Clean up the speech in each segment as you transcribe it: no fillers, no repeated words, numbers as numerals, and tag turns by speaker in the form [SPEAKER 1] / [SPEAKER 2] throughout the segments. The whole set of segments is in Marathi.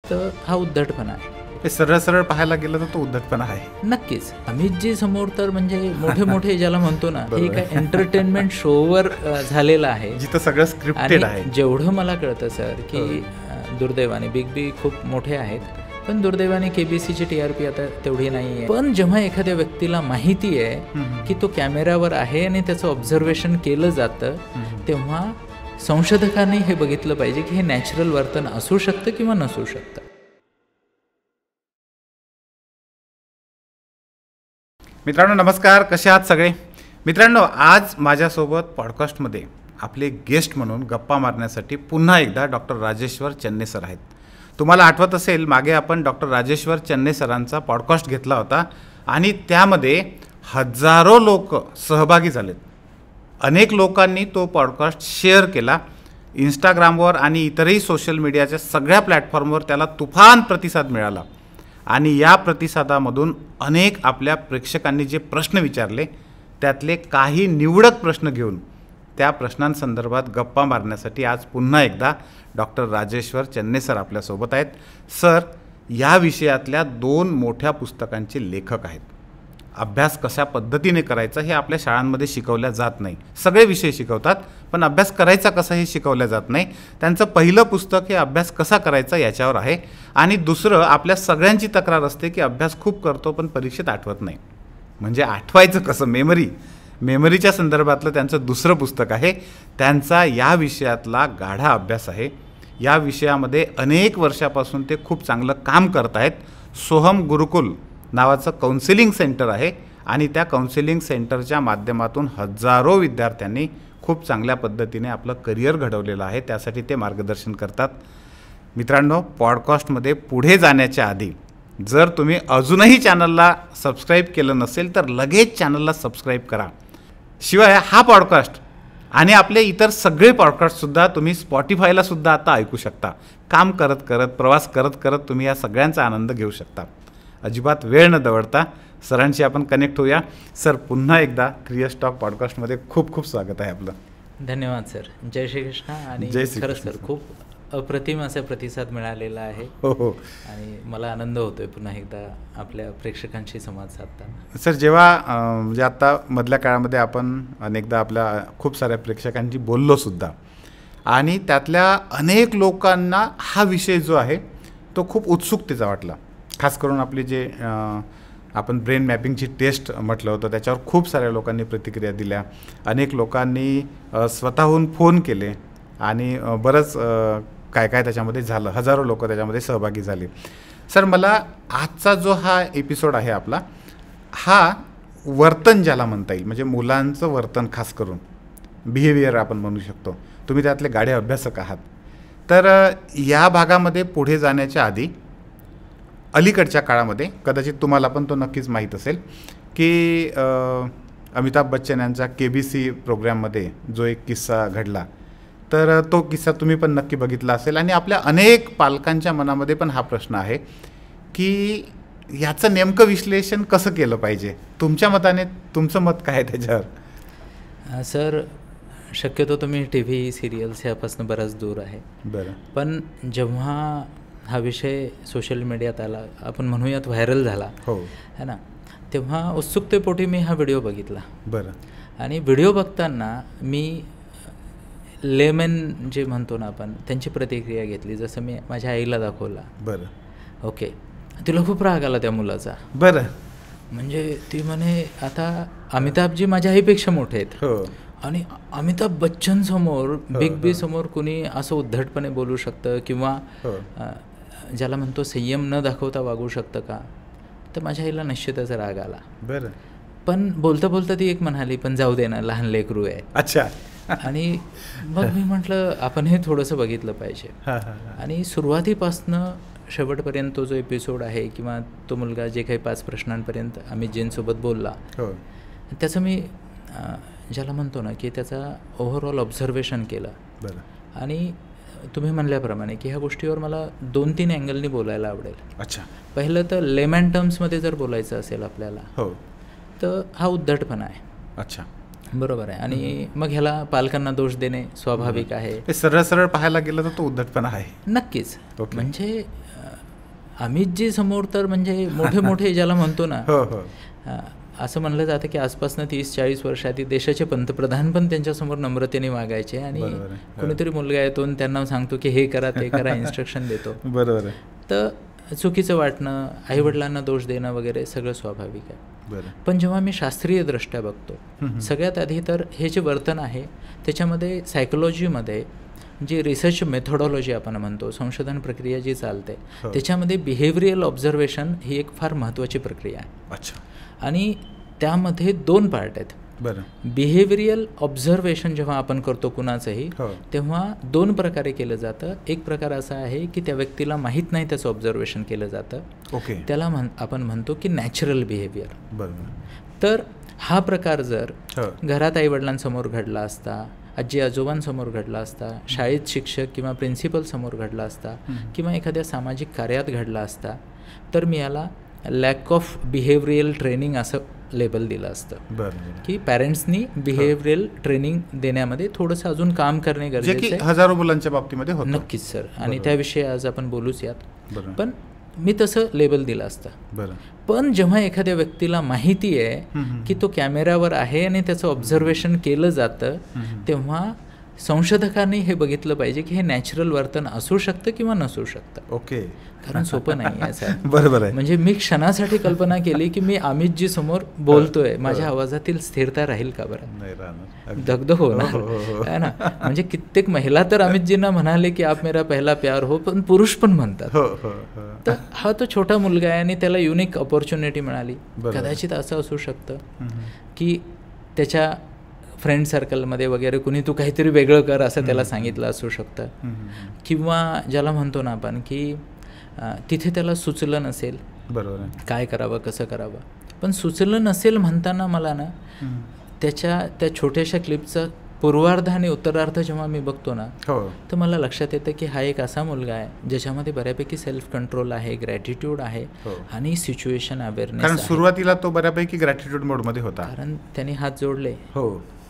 [SPEAKER 1] तर हा उद्धटपणा आहे.
[SPEAKER 2] हे सरळ सरळ पाहायला गेलं तर तो उद्धटपणा आहे.
[SPEAKER 1] नक्कीच. अमितजी समोर तर म्हणजे मोठे मोठे ज्याला म्हणतो ना, हे काय एंटरटेनमेंट शोवर झालेलं आहे,
[SPEAKER 2] जिथं सगळं स्क्रिप्टेड आहे.
[SPEAKER 1] जेवढं मला कळतं सर की दुर्दैवाने बिग बी खूप मोठे आहेत, पण दुर्दैवाने केबीसीची TRP आता तेवढी नाही आहे. पण जेव्हा एखाद्या व्यक्तीला माहिती आहे की तो कॅमेऱ्यावर आहे आणि त्याचं ऑब्झर्वेशन केलं जातं, तेव्हा संशोधकांनी हे बघितलं पाहिजे की हे नॅचरल वर्तन असू शकतं किंवा नसू शकतं.
[SPEAKER 2] मित्रांनो नमस्कार, कसे आहात सगळे? मित्रांनो, आज माझ्यासोबत पॉडकास्टमध्ये आपले गेस्ट म्हणून गप्पा मारण्यासाठी पुन्हा एकदा डॉक्टर राजेश्वर चन्ने सर आहेत. तुम्हाला आठवत असेल, मागे आपण डॉक्टर राजेश्वर चन्ने सरांचा पॉडकास्ट घेतला होता आणि त्यामध्ये हजारो लोक सहभागी झालेत. अनेक लोकांनी तो पॉडकास्ट शेअर केला. इंस्टाग्रामवर आणि इतरही सोशल मीडियाच्या सगळ्या प्लॅटफॉर्मवर त्याला तुफान प्रतिसाद मिळाला आणि या प्रतिसादामधून अनेक आपल्या प्रेक्षकांनी जे प्रश्न विचारले त्यातले काही निवडक प्रश्न घेऊन त्या प्रश्नांसंदर्भात गप्पा मारण्यासाठी आज पुन्हा एकदा डॉक्टर राजेश्वर चन्ने सर आपल्यासोबत आहेत. सर या विषयातल्या 2 मोठ्या पुस्तकांचे लेखक आहेत. अभ्यास कशा पद्धतीने करायचा हे आपल्या शाळांमध्ये शिकवल्या जात नाही. सगळे विषय शिकवतात, पण अभ्यास करायचा कसा हे शिकवल्या जात नाही. त्यांचं पहिलं पुस्तक हे अभ्यास कसा करायचा याच्यावर आहे आणि दुसरं आपल्या सगळ्यांची तक्रार असते की अभ्यास खूप करतो पण परीक्षेत आठवत नाही. म्हणजे आठवायचं कसं, मेमरीच्या संदर्भातलं त्यांचं दुसरं पुस्तक आहे. त्यांचा या विषयातला गाढा अभ्यास आहे. या विषयामध्ये अनेक वर्षापासून ते खूप चांगलं काम करत आहेत. सोहम गुरुकुल नावाचं काउन्सिलिंग सेंटर आहे आणि त्या काउन्सिलिंग सेंटरच्या माध्यमातून हजारो विद्यार्थ्यांनी खूप चांगल्या पद्धतीने आपलं करिअर घडवलेलं आहे. त्यासाठी ते मार्गदर्शन करतात. मित्रांनो, पॉडकास्टमध्ये पुढे जाण्याच्या आधी जर तुम्ही अजूनही चॅनलला सबस्क्राईब केलं नसेल तर लगेच चॅनलला सबस्क्राईब करा. शिवाय हा पॉडकास्ट आणि आपले इतर सगळे पॉडकास्टसुद्धा तुम्ही स्पॉटिफायला सुद्धा आता ऐकू शकता. काम करत करत, प्रवास करत करत तुम्ही या सगळ्यांचा आनंद घेऊ शकता. अजिबात वेळ न दवडता सरांशी आपण कनेक्ट होऊया. सर, पुन्हा एकदा क्रिएस टॉक पॉडकास्टमध्ये खूप खूप स्वागत आहे आपलं.
[SPEAKER 1] धन्यवाद सर. जय श्रीकृष्ण. आणि खरंच सर खूप अप्रतिम असा प्रतिसाद मिळालेला आहे.
[SPEAKER 2] हो.
[SPEAKER 1] आणि मला आनंद होतोय पुन्हा एकदा आपल्या प्रेक्षकांशी संवाद साधताना.
[SPEAKER 2] सर, जेव्हा म्हणजे आता मधल्या काळामध्ये आपण अनेकदा आपल्या खूप साऱ्या प्रेक्षकांशी बोललो सुद्धा आणि त्यातल्या अनेक लोकांना हा विषय जो आहे तो खूप उत्सुकतेचा वाटला. खास करून आपली जे आपण ब्रेन मॅपिंगची टेस्ट म्हटलं होतं त्याच्यावर खूप साऱ्या लोकांनी प्रतिक्रिया दिल्या. अनेक लोकांनी स्वतःहून फोन केले आणि बरंच काय काय त्याच्यामध्ये झालं. हजारो लोक त्याच्यामध्ये सहभागी झाले. सर, मला आजचा जो हा एपिसोड आहे आपला, हा वर्तन ज्याला म्हणता येईल, म्हणजे मुलांचं वर्तन, खास करून बिहेवियर आपण म्हणू शकतो. तुम्ही त्यातले गाढे अभ्यासक आहात. तर या भागामध्ये पुढे जाण्याच्या आधी अलीकडच्या काळामध्ये कदाचित तुम्हाला पण तो नक्कीच माहीत असेल की अमिताभ बच्चन यांचा KBC प्रोग्राममध्ये जो एक किस्सा घडला, तर तो किस्सा तुम्ही पण नक्की बघितला असेल आणि आपल्या अनेक पालकांच्या मनामध्ये पण हा प्रश्न आहे की याचं नेमकं विश्लेषण कसं केलं पाहिजे. तुमच्या मताने तुमचं मत काय आहे त्याच्यावर?
[SPEAKER 1] सर, शक्यतो तुम्ही TV सिरियल्स ह्यापासून बराच दूर आहे.
[SPEAKER 2] बरं.
[SPEAKER 1] पण जेव्हा हा विषय सोशल मीडियात आला, आपण म्हणूयात व्हायरल झाला,
[SPEAKER 2] हो
[SPEAKER 1] है ना, तेव्हा उत्सुकतेपोटी मी हा व्हिडिओ बघितला.
[SPEAKER 2] बरं.
[SPEAKER 1] आणि व्हिडिओ बघताना मी लेमन जे म्हणतो ना आपण, त्यांची प्रतिक्रिया घेतली. जसं मी माझ्या आईला दाखवला.
[SPEAKER 2] बरं.
[SPEAKER 1] ओके. तिला खूप राग आला त्या मुलाचा.
[SPEAKER 2] बरं.
[SPEAKER 1] म्हणजे ती म्हणे, आता अमिताभजी माझ्या आईपेक्षा मोठे आहेत.
[SPEAKER 2] हो.
[SPEAKER 1] आणि अमिताभ बच्चन समोर, बिग बी समोर कुणी असं उद्धटपणे बोलू शकतं किंवा ज्याला म्हणतो संयम न दाखवता वागू शकतं का? तर माझ्या आईला निश्चितच राग आला.
[SPEAKER 2] बरं.
[SPEAKER 1] पण बोलता बोलता ती एक म्हणाली, पण जाऊ दे ना, लहान लेकरू आहे.
[SPEAKER 2] अच्छा.
[SPEAKER 1] आणि मग मी म्हटलं आपण हे थोडंसं बघितलं पाहिजे. आणि सुरुवातीपासनं शेवटपर्यंत तो जो एपिसोड आहे किंवा तो मुलगा जे काही 5 प्रश्नांपर्यंत अमितजींसोबत बोलला, त्याचं मी ज्याला म्हणतो ना की त्याचा ओव्हरऑल ऑब्झर्वेशन केलं.
[SPEAKER 2] बरं.
[SPEAKER 1] आणि तुम्ही म्हणल्याप्रमाणे की ह्या गोष्टीवर मला 2-3 अँगलनी बोलायला आवडेल.
[SPEAKER 2] अच्छा.
[SPEAKER 1] पहिलं तर लेमॅन टर्म्समध्ये जर बोलायचं असेल आपल्याला,
[SPEAKER 2] हो,
[SPEAKER 1] तर हा उद्धटपणा आहे.
[SPEAKER 2] अच्छा,
[SPEAKER 1] बरोबर आहे. आणि मग ह्याला पालकांना दोष देणे स्वाभाविक आहे.
[SPEAKER 2] सरळ सरळ पाहायला गेलं तर तो उद्धटपणा आहे.
[SPEAKER 1] नक्कीच. म्हणजे अमितजी समोर तर म्हणजे मोठे मोठे ज्याला म्हणतो ना,
[SPEAKER 2] हो हो
[SPEAKER 1] असं म्हणलं जातं की आसपासनं 30-40 वर्ष आधी देशाचे पंतप्रधान पण त्यांच्यासमोर नम्रतेने वागायचे. आणि
[SPEAKER 2] बरोबर आहे.
[SPEAKER 1] कोणीतरी मुलगा येतो आणि त्यांना सांगतो की हे करा ते करा, इन्स्ट्रक्शन देतो.
[SPEAKER 2] बरोबर आहे.
[SPEAKER 1] तर चुकीचं वाटणं, आईवडिलांना दोष देणं वगैरे सगळं स्वाभाविक आहे.
[SPEAKER 2] बरं.
[SPEAKER 1] पण जेव्हा मी शास्त्रीय दृष्ट्या बघतो, सगळ्यात आधी तर हे जे वर्तन आहे त्याच्यामध्ये सायकोलॉजीमध्ये जी रिसर्च मेथोडॉलॉजी आपण म्हणतो, संशोधन प्रक्रिया जी चालते, त्याच्यामध्ये बिहेवियरल ऑब्झर्वेशन ही एक फार महत्त्वाची प्रक्रिया आहे.
[SPEAKER 2] अच्छा.
[SPEAKER 1] आणि त्यामध्ये 2 पार्ट आहेत.
[SPEAKER 2] बरं.
[SPEAKER 1] बिहेवियरल ऑब्झर्वेशन जेव्हा आपण करतो कुणाचंही,
[SPEAKER 2] हो.
[SPEAKER 1] तेव्हा 2 प्रकारे केलं जातं. एक प्रकार असा आहे की त्या व्यक्तीला माहीत नाही त्याचं ऑब्झर्वेशन केलं जातं.
[SPEAKER 2] ओके.
[SPEAKER 1] त्याला आपण म्हणतो की नॅचरल बिहेवियर.
[SPEAKER 2] बरोबर.
[SPEAKER 1] तर हा प्रकार जर
[SPEAKER 2] हो.
[SPEAKER 1] घरात आईवडिलांसमोर घडला असता, आजी आजोबांसमोर घडला असता, शाळेत शिक्षक किंवा प्रिन्सिपल समोर घडला असता, किंवा एखाद्या सामाजिक कार्यात घडला असता, तर मी याला लॅक ऑफ बिहेवियरल ट्रेनिंग असं लेबल दिलं असतं.
[SPEAKER 2] बरं.
[SPEAKER 1] की पॅरेंट्सनी बिहेवियरल ट्रेनिंग देण्यामध्ये थोडंसं अजून काम करणे गरजेचं आहे.
[SPEAKER 2] हजारो मुलांच्या बाबतीमध्ये होतं.
[SPEAKER 1] नक्कीच सर, आणि त्याविषयी आज आपण बोलूच यात.
[SPEAKER 2] बरं.
[SPEAKER 1] पण मी तसं लेबल दिलं असतं.
[SPEAKER 2] बरं.
[SPEAKER 1] पण जेव्हा एखाद्या व्यक्तीला माहिती आहे की तो कॅमेऱ्यावर आहे आणि त्याचं ऑब्झर्वेशन केलं जातं, तेव्हा संशोधकांनी हे बघितलं पाहिजे की हे नॅचरल वर्तन असू शकतं किंवा नसू शकतं.
[SPEAKER 2] ओके.
[SPEAKER 1] कारण सोपं नाही आहे सर.
[SPEAKER 2] बरोबर आहे.
[SPEAKER 1] म्हणजे मी क्षणासाठी कल्पना केली की मी अमितजी समोर बोलतोय, माझ्या आवाजातील स्थिरता राहील का बरं?
[SPEAKER 2] नाही राहणार.
[SPEAKER 1] दगदग होणार आहे ना. म्हणजे कित्येक महिला तर अमितजींना म्हणाले की आप मेरा पहला प्यार हो, पण पुरुष पण म्हणतात.
[SPEAKER 2] हो हो हो.
[SPEAKER 1] तर हा तो छोटा मुलगा आहे आणि त्याला युनिक ऑपॉर्च्युनिटी मिळाली. कदाचित असं असू शकतं की त्याच्या फ्रेंड सर्कलमध्ये वगैरे कुणी तू काहीतरी वेगळं कर असं त्याला सांगितलं असू शकतं. किंवा ज्याला म्हणतो ना आपण की तिथे त्याला सुचलं नसेल
[SPEAKER 2] बरोबर
[SPEAKER 1] काय करावं, कसं करावं. पण सुचलं नसेल म्हणताना मला ना त्या छोट्याशा क्लिपचा पूर्वार्ध आणि उत्तरार्ध जेव्हा मी बघतो ना, तर मला लक्षात येतं की हा एक असा मुलगा आहे ज्याच्यामध्ये बऱ्यापैकी सेल्फ कंट्रोल आहे, ग्रॅटिट्यूड आहे आणि सिच्युएशन अवेअरनेस.
[SPEAKER 2] कारण सुरुवातीला तो बऱ्यापैकी ग्रॅटिट्यूड मोडमध्ये होता. कारण
[SPEAKER 1] त्यांनी हात जोडले,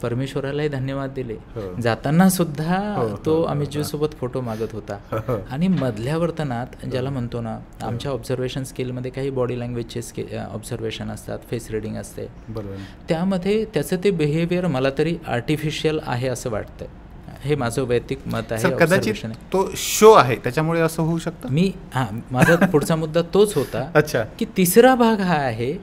[SPEAKER 1] परमेश्वरालाही धन्यवाद दिले, जाताना सुद्धा तो अमितजी सोबत फोटो मागत होता. आणि मधल्या वर्तनात ज्याला म्हणतो ना, आमच्या ऑब्झर्वेशन स्किलमध्ये काही बॉडी लँग्वेजचे ऑब्झर्वेशन असतात, फेस रिडिंग असते, त्यामध्ये त्याचं ते बिहेवियर मला तरी आर्टिफिशियल आहे असं वाटतं. हे माझं वैयक्तिक मत आहे.
[SPEAKER 2] कदाचित तो शो आहे त्याच्यामुळे असं होऊ शकतं.
[SPEAKER 1] माझा पुढचा मुद्दा तोच होता.
[SPEAKER 2] अच्छा.
[SPEAKER 1] की तिसरा भाग हा आहे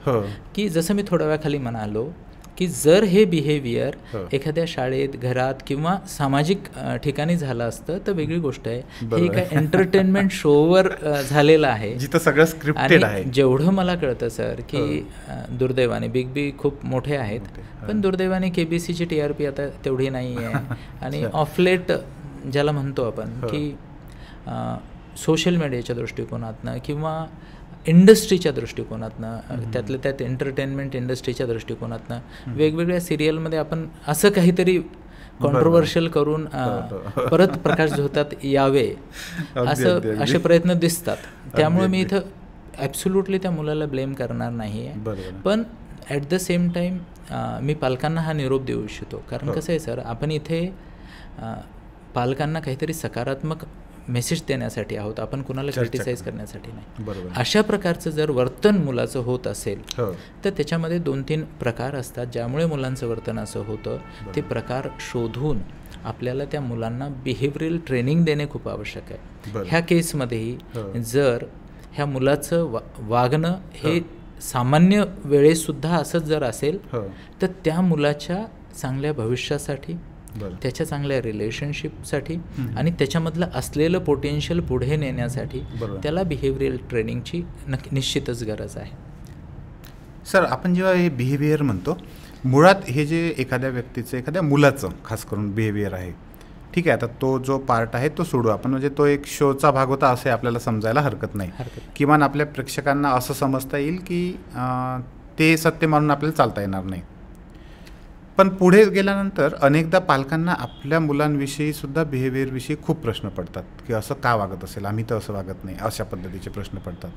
[SPEAKER 1] की जसं मी थोड्या वेळाखाली म्हणालो की जर हे बिहेवियर एखाद्या शाळेत, घरात किंवा सामाजिक ठिकाणी झालं असतं तर वेगळी गोष्ट आहे. हे एका एंटरटेनमेंट शोवर झालेलं आहे
[SPEAKER 2] जिथं सगळं स्क्रिप्टेड आहे.
[SPEAKER 1] जेवढं मला कळतं सर की दुर्दैवाने बिग बी खूप मोठे आहेत, पण दुर्दैवाने KBCची TRP आता तेवढी नाही आहे. आणि ऑफलेट ज्याला म्हणतो आपण की सोशल मीडियाच्या दृष्टिकोनातनं किंवा इंडस्ट्रीच्या दृष्टिकोनातनं, त्यातल्या त्यात एंटरटेनमेंट इंडस्ट्रीच्या दृष्टिकोनातनं वेगवेगळ्या सिरियलमध्ये आपण असं काहीतरी कॉन्ट्रोवर्शियल करून परत प्रकाश झोतात यावे असं असे प्रयत्न दिसतात. त्यामुळे मी इथं ॲब्सोल्युटली त्या मुलाला ब्लेम करणार नाही आहे. पण ॲट द सेम टाईम मी पालकांना हा निरोप देऊ इच्छितो. कारण कसं आहे सर, आपण इथे पालकांना काहीतरी सकारात्मक मेसेज देण्यासाठी आहोत, आपण कुणाला क्रिटिसाइज करण्यासाठी नाही. अशा प्रकारचं जर वर्तन मुलाचं होत असेल तर त्याच्यामध्ये 2-3 प्रकार असतात ज्यामुळे मुलांचं वर्तन असं होतं. ते प्रकार शोधून आपल्याला त्या मुलांना बिहेवियरल ट्रेनिंग देणे खूप आवश्यक आहे. ह्या केसमध्येही जर ह्या मुलाचं वागणं हे सामान्य वेळेसुद्धा असंच जर असेल तर त्या मुलाच्या चांगल्या भविष्यासाठी, त्याच्या चांगल्या रिलेशनशिपसाठी आणि त्याच्यामधलं असलेलं पोटेन्शियल पुढे नेण्यासाठी त्याला बिहेवियरल ट्रेनिंगची निश्चितच गरज आहे.
[SPEAKER 2] सर, आपण जेव्हा हे बिहेवियर म्हणतो, मुळात हे जे एखाद्या व्यक्तीचं, एखाद्या मुलाचं खास करून बिहेवियर आहे, ठीक आहे, आता तो जो पार्ट आहे तो सोडू आपण, म्हणजे तो एक शोचा भाग होता असे आपल्याला समजायला हरकत नाही. किमान आपल्या प्रेक्षकांना असं समजता येईल की ते सत्य मानून आपल्याला चालता येणार नाही. पण पुढे गेल्यानंतर अनेकदा पालकांना आपल्या मुलांविषयी सुद्धा बिहेवियरविषयी खूप प्रश्न पडतात की असं का वागत असेल, आम्ही तर असं वागत नाही, अशा पद्धतीचे प्रश्न पडतात.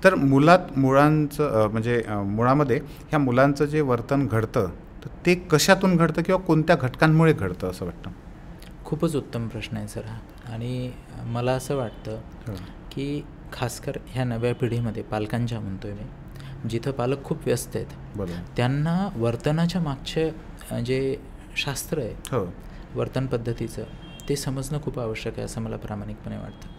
[SPEAKER 2] तर मुळांचं म्हणजे मुळामध्ये ह्या मुलांचं जे वर्तन घडतं तर ते कशातून घडतं किंवा कोणत्या घटकांमुळे घडतं असं वाटतं?
[SPEAKER 1] खूपच उत्तम प्रश्न आहे सर हा. आणि मला असं वाटतं की खासकर ह्या नव्या पिढीमध्ये पालकांच्या म्हणतोय मी, जिथं पालक खूप व्यस्त आहेत,
[SPEAKER 2] बरोबर,
[SPEAKER 1] त्यांना वर्तनाच्या मागचे जे शास्त्र आहे
[SPEAKER 2] हो,
[SPEAKER 1] वर्तन पद्धतीचं ते समजणं खूप आवश्यक आहे असं मला प्रामाणिकपणे वाटतं.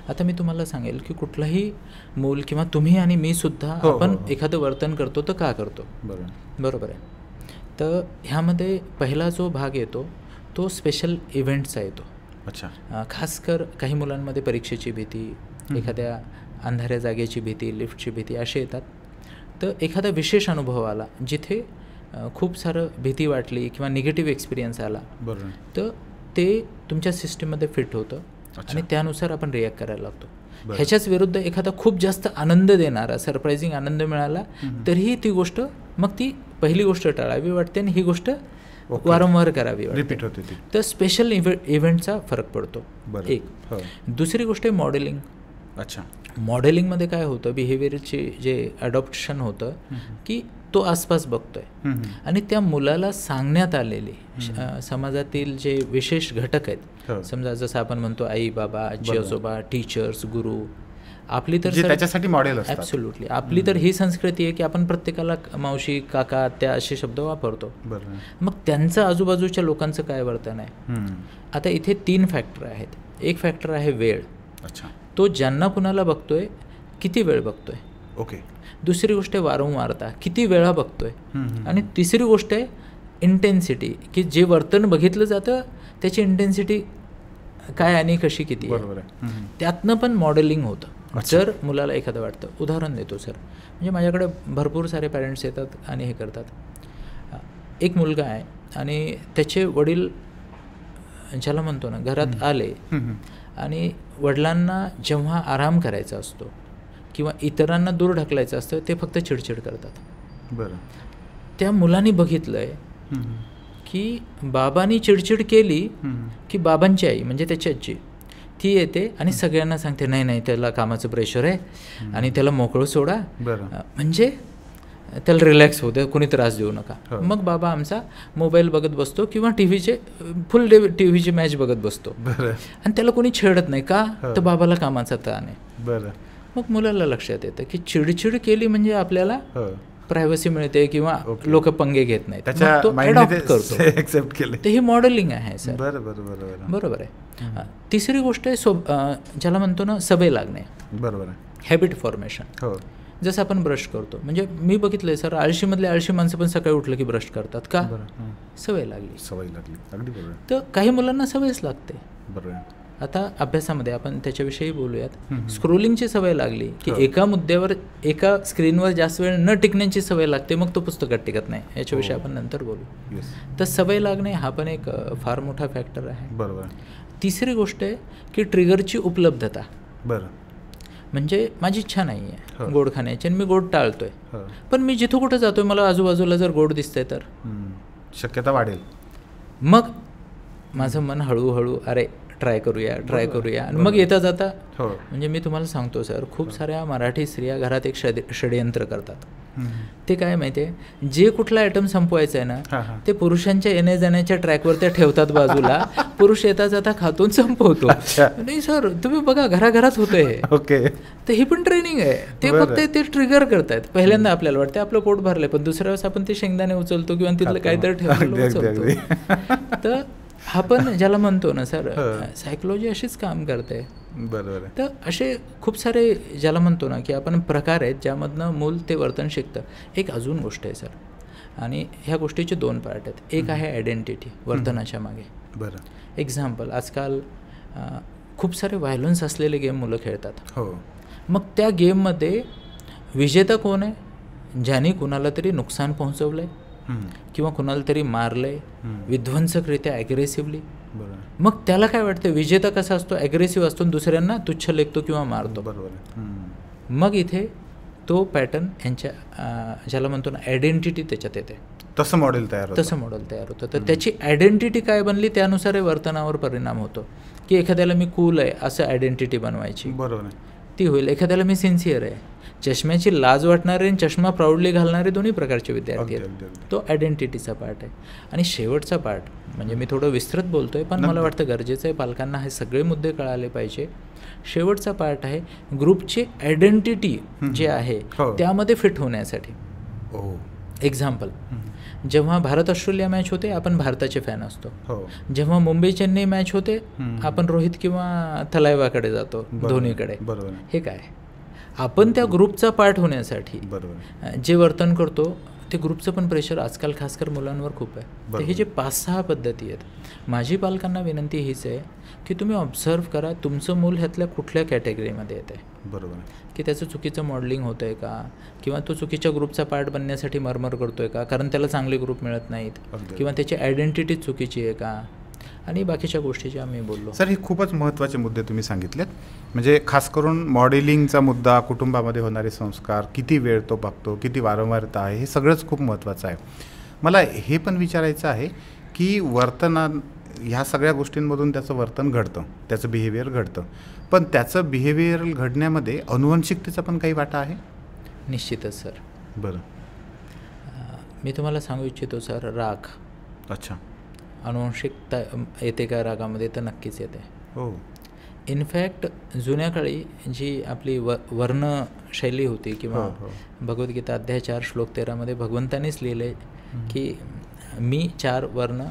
[SPEAKER 1] आता मी तुम्हाला सांगेल की कुठलाही मूल किंवा तुम्ही आणि मी सुद्धा
[SPEAKER 2] हो,
[SPEAKER 1] आपण
[SPEAKER 2] हो, हो.
[SPEAKER 1] एखादं वर्तन करतो तर का करतो,
[SPEAKER 2] बरोबर,
[SPEAKER 1] बरोबर आहे. तर ह्यामध्ये पहिला जो भाग येतो तो स्पेशल इव्हेंटचा येतो.
[SPEAKER 2] अच्छा,
[SPEAKER 1] खासकर काही मुलांमध्ये परीक्षेची भीती, एखाद्या अंधाऱ्या जागेची भीती, लिफ्टची भीती असे येतात. तर एखादा विशेष अनुभव आला जिथे खूप सारं भीती वाटली किंवा निगेटिव्ह एक्सपिरियन्स आला,
[SPEAKER 2] बरोबर,
[SPEAKER 1] तर ते तुमच्या सिस्टीममध्ये फिट होतं आणि त्यानुसार आपण रिॲक्ट करायला लागतो. ह्याच्याच विरुद्ध एखादा खूप जास्त आनंद देणारा सरप्रायझिंग आनंद मिळाला तरीही ती गोष्ट मग ती पहिली गोष्ट टाळावी वाटते आणि ही गोष्ट वारंवार करावी
[SPEAKER 2] रिपीट होते ती.
[SPEAKER 1] तर स्पेशल इव्हेंटचा फरक पडतो एक. दुसरी गोष्ट आहे मॉडेलिंग.
[SPEAKER 2] अच्छा,
[SPEAKER 1] मॉडेलिंगमध्ये काय होतं, बिहेवियरचे जे अडॉप्शन होतं की तो आसपास बघतोय आणि त्या मुलाला सांगण्यात आलेले समाजातील जे विशेष घटक आहेत, समजा जसं आपण म्हणतो आई बाबा, आजी आजोबा, टीचर्स, गुरु, आपली तर
[SPEAKER 2] त्याच्यासाठी मॉडेल असतात.
[SPEAKER 1] ॲब्सोल्युटली आपली तर ही संस्कृती आहे की आपण प्रत्येकाला मावशी, काका, त्या असे शब्द वापरतो. मग त्यांचं आजूबाजूच्या लोकांचं काय वर्तन आहे. आता इथे 3 फॅक्टर आहेत. एक फॅक्टर आहे वेळ.
[SPEAKER 2] अच्छा,
[SPEAKER 1] तो ज्यांना कुणाला बघतोय किती वेळ बघतोय.
[SPEAKER 2] ओके.
[SPEAKER 1] दुसरी गोष्ट आहे वारंवारता, किती वेळा बघतोय. आणि तिसरी गोष्ट आहे इंटेन्सिटी, की जे वर्तन बघितलं जातं त्याची इंटेन्सिटी काय आणि कशी किती.
[SPEAKER 2] बरोबर आहे.
[SPEAKER 1] त्यातनं पण मॉडेलिंग होतं. जर मुलाला एखादं वाटतं, उदाहरण देतो सर, म्हणजे माझ्याकडे भरपूर सारे पॅरेंट्स येतात आणि हे करतात. एक मुलगा आहे आणि त्याचे वडील ज्याला म्हणतो ना घरात आले आणि वडिलांना जेव्हा आराम करायचा असतो किंवा इतरांना दूर ढकलायचं असतं ते फक्त चिडचिड करतात.
[SPEAKER 2] बरं.
[SPEAKER 1] त्या मुलांनी बघितलं आहे की बाबांनी चिडचिड केली की बाबांची आई म्हणजे त्याची आजी ती येते आणि सगळ्यांना सांगते नाही नाही त्याला कामाचं प्रेशर आहे आणि त्याला मोकळं सोडा, म्हणजे त्याला रिलॅक्स होऊ दे, कोणी त्रास देऊ नका. मग बाबा आमचा मोबाईल बघत बसतो किंवा फुल डे टीव्हीची मॅच बघत बसतो आणि त्याला कोणी छेडत नाही का, तर बाबाला कामाचा ताण आहे. मग मुलाला लक्षात येतं की चिडचिड केली म्हणजे आपल्याला प्रायव्हसी मिळते किंवा लोक पंगे घेत नाहीत, तो अडॉप्ट करतो.
[SPEAKER 2] एक्सेप्ट केले.
[SPEAKER 1] तर ही मॉडेलिंग आहे सर.
[SPEAKER 2] बरोबर
[SPEAKER 1] आहे. तिसरी गोष्ट आहे ज्याला म्हणतो ना सवय लागणे.
[SPEAKER 2] बरोबर आहे.
[SPEAKER 1] Habit formation. जसं आपण ब्रश करतो, म्हणजे मी बघितलंय सर आळशीमधले आळशी माणसं पण सकाळी उठलं की ब्रश करतात का, सवय लागली.
[SPEAKER 2] अगदी बरोबर.
[SPEAKER 1] तर काही मुलांना सवयच लागते.
[SPEAKER 2] बरोबर.
[SPEAKER 1] आता अभ्यासामध्ये आपण त्याच्याविषयी बोलूयात. स्क्रोलिंगची सवय लागली की एका मुद्द्यावर एका स्क्रीनवर जास्त वेळ न टिकण्याची सवय लागते, मग तो पुस्तकात टिकत नाही. याच्याविषयी आपण नंतर बोलू. तर सवय लागणे हा पण एक फार मोठा फॅक्टर आहे.
[SPEAKER 2] बरोबर.
[SPEAKER 1] तिसरी गोष्ट आहे की ट्रिगरची उपलब्धता.
[SPEAKER 2] बरं.
[SPEAKER 1] म्हणजे माझी इच्छा नाही आहे गोड खाण्याची आणि मी गोड टाळतोय, पण मी जिथं कुठं जातोय मला आजूबाजूला जर गोड दिसतंय तर
[SPEAKER 2] शक्यता वाढेल.
[SPEAKER 1] मग माझं मन हळूहळू अरे ट्राय करूया आणि मग येता जाता म्हणजे मी तुम्हाला सांगतो सर, खूप साऱ्या मराठी स्त्रिया घरात एक षडयंत्र करतात. ते काय माहिती आहे, जे कुठला आयटम संपवायचा आहे ना ते पुरुषांच्या येण्या जाण्याच्या ट्रॅकवर ते ठेवतात बाजूला. पुरुष येता जाता खातून संपवतो. नाही सर तुम्ही बघा घराघरात होतंय.
[SPEAKER 2] ओके. तर
[SPEAKER 1] ही पण ट्रेनिंग आहे. ते फक्त ते ट्रिगर करतायत. पहिल्यांदा आपल्याला वाटतं आपलं पोट भरलंय, पण दुसऱ्या वेळेस आपण ते शेंगदाणे उचलतो किंवा तिथलं काहीतरी ठेवलेलं उचलतो. तर हा पण ज्याला म्हणतो ना सर सायकोलॉजी अशीच काम करते.
[SPEAKER 2] बरोबर.
[SPEAKER 1] तर असे खूप सारे ज्याला म्हणतो ना की आपण प्रकार आहेत ज्यामधनं मूल ते वर्तन शिकतं. एक अजून गोष्ट आहे सर, आणि ह्या गोष्टीचे 2 पार्ट आहेत. एक आहे आयडेंटिटी वर्तनाच्या मागे.
[SPEAKER 2] बरं.
[SPEAKER 1] एक्झाम्पल, आजकाल खूप सारे व्हायलन्स असलेले गेम मुलं खेळतात. मग त्या गेममध्ये विजेता कोण आहे, ज्याने कुणाला तरी नुकसान पोहोचवलंय किंवा कुणाला तरी मारलंय विध्वंसकरित्या ॲग्रेसिव्हली. मग त्याला काय वाटतं, विजेता कसा असतो, ॲग्रेसिव्ह असतो, दुसऱ्यांना तुच्छ लेखतो किंवा मारतो. मग इथे तो पॅटर्न यांच्या ज्याला म्हणतो ना आयडेंटिटी त्याच्यात येते. तसं मॉडेल तयार होतं. तर त्याची आयडेंटिटी काय बनली त्यानुसार वर्तनावर परिणाम होतो. की एखाद्याला मी कूल आहे असं आयडेंटिटी बनवायची.
[SPEAKER 2] बरोबर.
[SPEAKER 1] ती होईल. एखाद्याला मी सिन्सिअर आहे, चष्म्याची लाज वाटणारे आणि चष्मा प्राऊडली घालणारे दोन्ही प्रकारचे विद्यार्थी आहेत. तो आयडेंटिटीचा पार्ट आहे. आणि शेवटचा पार्ट म्हणजे मी थोडं विस्तृत बोलतोय, पण मला वाटतं गरजेचं आहे, पालकांना हे सगळे मुद्दे कळाले पाहिजे. शेवटचा पार्ट आहे ग्रुपची आयडेंटिटी जी आहे त्यामध्ये फिट होण्यासाठी. एक्झाम्पल, जेव्हा भारत ऑस्ट्रेलिया मॅच होते आपण भारताचे फॅन असतो. जेव्हा मुंबई चेन्नई मॅच होते आपण रोहित किंवा तलायवाकडे जातो, धोनीकडे. हे काय, आपण त्या ग्रुपचा पार्ट होण्यासाठी जे वर्तन करतो ते ग्रुपचं पण प्रेशर आजकाल खासकर मुलांवर खूप आहे. तर हे जे 5-6 पद्धती आहेत, माझी पालकांना विनंती हीच आहे की तुम्ही ऑब्झर्व करा तुमचं मूल ह्यातल्या कुठल्या कॅटेगरीमध्ये येत आहे. बरोबर, की त्याचं चुकीचं मॉडेलिंग होतं आहे का, किंवा तो चुकीच्या ग्रुपचा पार्ट बनण्यासाठी मरमर करतो आहे का, कारण त्याला चांगले ग्रुप मिळत नाहीत, किंवा त्याची आयडेंटिटी चुकीची आहे का, आणि बाकीच्या गोष्टी ज्या मी बोललो.
[SPEAKER 2] सर, हे खूपच महत्त्वाचे मुद्दे तुम्ही सांगितलेत. म्हणजे खास करून मॉडेलिंगचा मुद्दा, कुटुंबामध्ये होणारे संस्कार, किती वेळ तो बघतो, किती वारंवारता आहे, हे सगळंच खूप महत्त्वाचं आहे. मला हे पण विचारायचं आहे की ह्या सगळ्या गोष्टींमधून त्याचं वर्तन घडतं, त्याचं बिहेवियर घडतं, पण त्याचं बिहेवियर घडण्यामध्ये अनुवंशिकतेचा पण काही वाटा आहे?
[SPEAKER 1] निश्चितच सर.
[SPEAKER 2] बरं,
[SPEAKER 1] मी तुम्हाला सांगू इच्छितो सर, राग.
[SPEAKER 2] अच्छा.
[SPEAKER 1] अनुवंशिकता येते का रागामध्ये? तर नक्कीच येते.
[SPEAKER 2] हो.
[SPEAKER 1] इनफॅक्ट जुन्या काळी जी आपली वर्णशैली होती, किंवा भगवद्गीता अध्याय 4 श्लोक 13 भगवंतानीच लिहिले की मी 4 वर्ण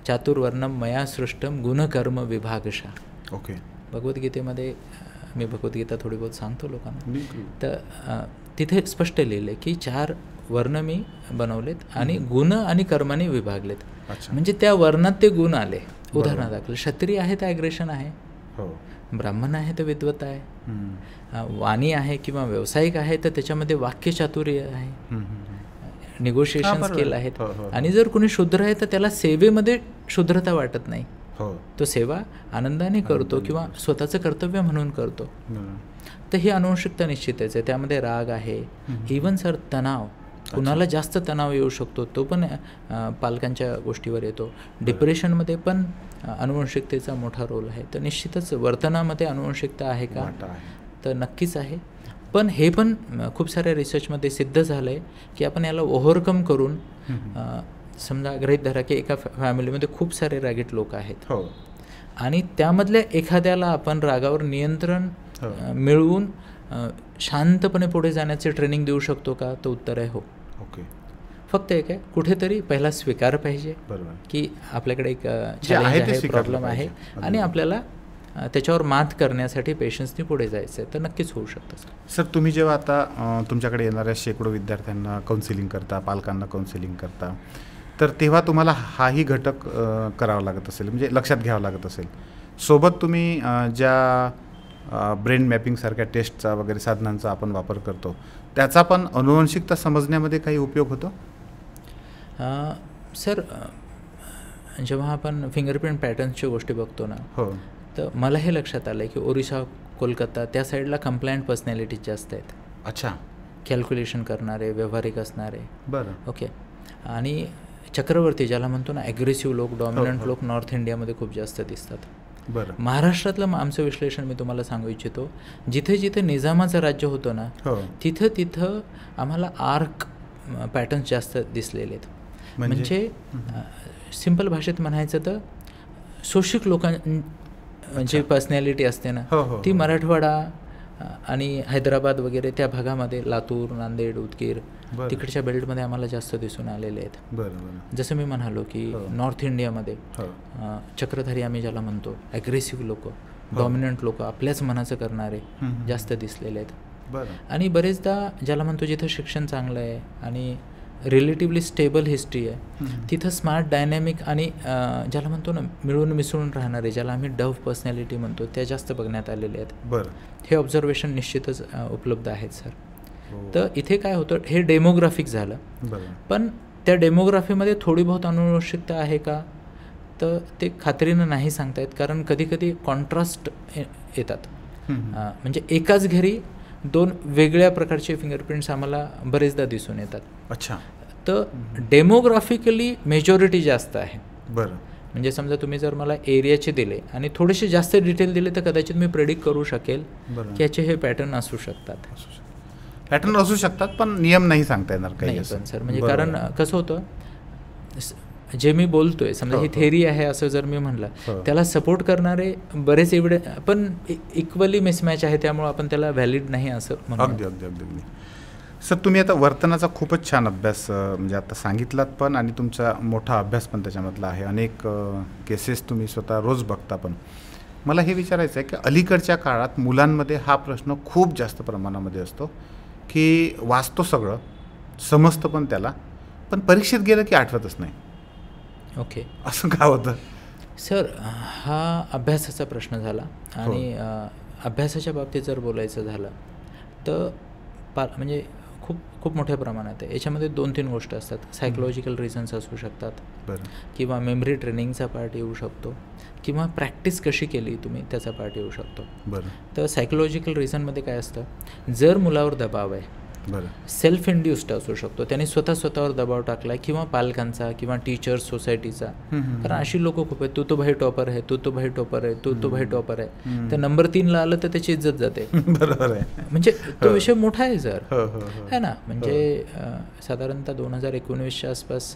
[SPEAKER 1] चातुर्वर्णम मया सृष्टम गुणकर्म विभागशा.
[SPEAKER 2] ओके.
[SPEAKER 1] भगवद्गीतेमध्ये मी भगवद्गीता थोडी बहुत सांगतो लोकांना, तर तिथे स्पष्ट लिहिले की 4 वर्ण मी बनवलेत आणि गुण आणि कर्माने विभागलेत. म्हणजे त्या वर्णात ते गुण आले. उदाहरणादाखल क्षत्रिय आहे तर ॲग्रेशन आहे, ब्राह्मण आहे तर विद्वत्ता आहे, वाणी आहे किंवा व्यावसायिक आहे तर त्याच्यामध्ये वाक्यचातुर्य आहे, निगोशिएशन स्किल आहेत. आणि जर कोणी शूद्र आहे तर त्याला सेवेमध्ये शुद्रता वाटत नाही, तो सेवा आनंदाने करतो किंवा स्वतःचं कर्तव्य म्हणून करतो. तर ही अनुवंशिकता निश्चितच आहे. त्यामध्ये राग आहे. इवन सर तणाव, कुणाला जास्त तणाव येऊ शकतो तो पण पालकांच्या गोष्टीवर येतो. डिप्रेशनमध्ये पण अनुवंशिकतेचा मोठा रोल आहे. तर निश्चितच वर्तनामध्ये अनुवंशिकता आहे का? तर नक्कीच आहे. पण हे पण खूप साऱ्या रिसर्चमध्ये सिद्ध झालं आहे की आपण याला ओव्हरकम करून, समजा गृहीत धरा की एका फॅमिलीमध्ये खूप सारे रागीट लोक आहेत आणि त्यामधल्या एखाद्याला आपण रागावर नियंत्रण मिळवून शांतपणे पुढे जाण्याचे ट्रेनिंग देऊ शकतो का? तर उत्तर आहे हो.
[SPEAKER 2] ओके.
[SPEAKER 1] फक्त एक आहे, कुठेतरी पहिला स्वीकार पाहिजे की आपल्याकडे एक चॅलेंज आहे, प्रॉब्लेम आहे आणि आपल्याला त्याच्यावर मात करण्यासाठी पेशन्सनी पुढे जायचं आहे, तर नक्कीच होऊ शकतं.
[SPEAKER 2] सर, तुम्ही जेव्हा आता तुमच्याकडे येणाऱ्या शेकडो विद्यार्थ्यांना काउन्सिलिंग करता, पालकांना काउन्सिलिंग करता, तर तेव्हा तुम्हाला हाही घटक करावा लागत असेल, म्हणजे लक्षात घ्यावं लागत असेल. सोबत तुम्ही ज्या ब्रेन मॅपिंगसारख्या टेस्टचा वगैरे साधनांचा आपण वापर करतो, त्याचा पण अनुवंशिकता समजण्यामध्ये काही उपयोग होतो?
[SPEAKER 1] सर, जेव्हा आपण फिंगरप्रिंट पॅटर्न्सची गोष्टी बघतो ना,
[SPEAKER 2] हो, तर
[SPEAKER 1] मला हे लक्षात आलं आहे की ओरिसा, कोलकाता त्या साईडला कंप्लायंट पर्सनॅलिटीज जास्त आहेत.
[SPEAKER 2] अच्छा.
[SPEAKER 1] कॅल्क्युलेशन करणारे, व्यावहारिक असणारे.
[SPEAKER 2] बरं.
[SPEAKER 1] ओके. आणि चक्रवर्ती ज्याला म्हणतो ना, ॲग्रेसिव्ह लोक, डॉमिनंट लोक नॉर्थ इंडियामध्ये खूप जास्त दिसतात.
[SPEAKER 2] बरं.
[SPEAKER 1] महाराष्ट्रातलं आमचं विश्लेषण मी तुम्हाला सांगू इच्छितो, जिथे जिथे निजामाचं राज्य होतं ना, तिथं तिथं आम्हाला आर्क पॅटर्न्स जास्त दिसलेले आहेत. म्हणजे सिंपल भाषेत म्हणायचं तर शोषिक लोकांची पर्सनॅलिटी असते ना, ती मराठवाडा आणि हैदराबाद वगैरे त्या भागामध्ये, लातूर, नांदेड, उदगीर तिकडच्या बेल्टमध्ये आम्हाला जास्त दिसून आलेले आहेत. जसं मी म्हणालो की नॉर्थ इंडियामध्ये चक्रधारी आम्ही ज्याला म्हणतो, ॲग्रेसिव्ह लोक, डॉमिनंट लोक, आपल्याच मनाचं करणारे जास्त दिसलेले आहेत. आणि बरेचदा ज्याला म्हणतो जिथं शिक्षण चांगलं आहे आणि रिलेटिव्हली स्टेबल हिस्ट्री आहे, तिथं स्मार्ट, डायनॅमिक आणि ज्याला म्हणतो ना मिळून मिसळून राहणारे, ज्याला आम्ही डव पर्सनॅलिटी म्हणतो, त्या जास्त बघण्यात आलेले आहेत. हे ऑब्झर्वेशन निश्चितच उपलब्ध आहेत सर. तर इथे काय होतं, हे डेमोग्राफिक झालं. पण त्या डेमोग्राफीमध्ये थोडी बहुत अनुवंशिकता आहे का? तर ते खात्रीनं नाही सांगता येत, कारण कधी कधी कॉन्ट्रास्ट येतात. म्हणजे एकाच घरी 2 वेगळ्या प्रकारचे फिंगरप्रिंट्स आम्हाला बरेचदा दिसून येतात.
[SPEAKER 2] अच्छा.
[SPEAKER 1] तर डेमोग्राफिकली मेजॉरिटी जास्त आहे.
[SPEAKER 2] बरं.
[SPEAKER 1] म्हणजे समजा तुम्ही जर मला एरियाचे दिले आणि थोडेसे जास्त डिटेल दिले तर कदाचित मी प्रेडिक्ट करू शकेल की याचे हे पॅटर्न असू शकतात.
[SPEAKER 2] पॅटर्न असू शकतात पण नियम नाही सांगता येणार काही
[SPEAKER 1] नाही पण सर, म्हणजे कारण कसं होतं, जे मी बोलतोय समजा ही थेरी आहे असं जर मी म्हणलं, त्याला सपोर्ट करणारे बरेच एवढे पण इक्वली मिसमॅच आहे, त्यामुळे आपण त्याला व्हॅलिड नाही असं म्हणू.
[SPEAKER 2] अगदी अगदी अगदी अगदी. सर तुम्ही आता वर्तनाचा खूपच छान अभ्यास म्हणजे आता सांगितलात पण, आणि तुमचा मोठा अभ्यास पण त्याच्यामधला आहे. अनेक केसेस तुम्ही स्वतः रोज बघता. पण मला हे विचारायचं आहे की अलीकडच्या काळात मुलांमध्ये हा प्रश्न खूप जास्त प्रमाणामध्ये असतो की वाचतो सगळं, समजतं पण त्याला, पण परीक्षेत गेलं की आठवतच नाही.
[SPEAKER 1] ओके,
[SPEAKER 2] असं का होतं
[SPEAKER 1] सर? हा अभ्यासाचा प्रश्न झाला. आणि अभ्यासाच्या बाबतीत जर बोलायचं झालं तर म्हणजे खूप खूप मोठ्या प्रमाणात आहे. याच्यामध्ये 2-3 गोष्टी असतात. सायकोलॉजिकल रिझन्स असू शकतात, किंवा मेमरी ट्रेनिंगचा पार्ट येऊ शकतो, किंवा प्रॅक्टिस कशी केली तुम्ही त्याचा पार्ट येऊ शकतो. तर सायकोलॉजिकल रिझनमध्ये काय असतं, जर मुलावर दबाव आहे, सेल्फ इंड्युस्ड असू शकतो, त्याने स्वतःवर दबाव टाकला, किंवा पालकांचा, किंवा टीचर्स, सोसायटीचा. कारण अशी लोक खूप आहेत, तू तो भाई टॉपर आहे, तू तो भाई टॉपर आहे, तू तो भाई टॉपर आहे. तर नंबर 3ला आलं तर त्याची इज्जत जाते.
[SPEAKER 2] बरोबर आहे.
[SPEAKER 1] म्हणजे तो विषय मोठा आहे सर, है ना. म्हणजे साधारणतः 2019च्या आसपास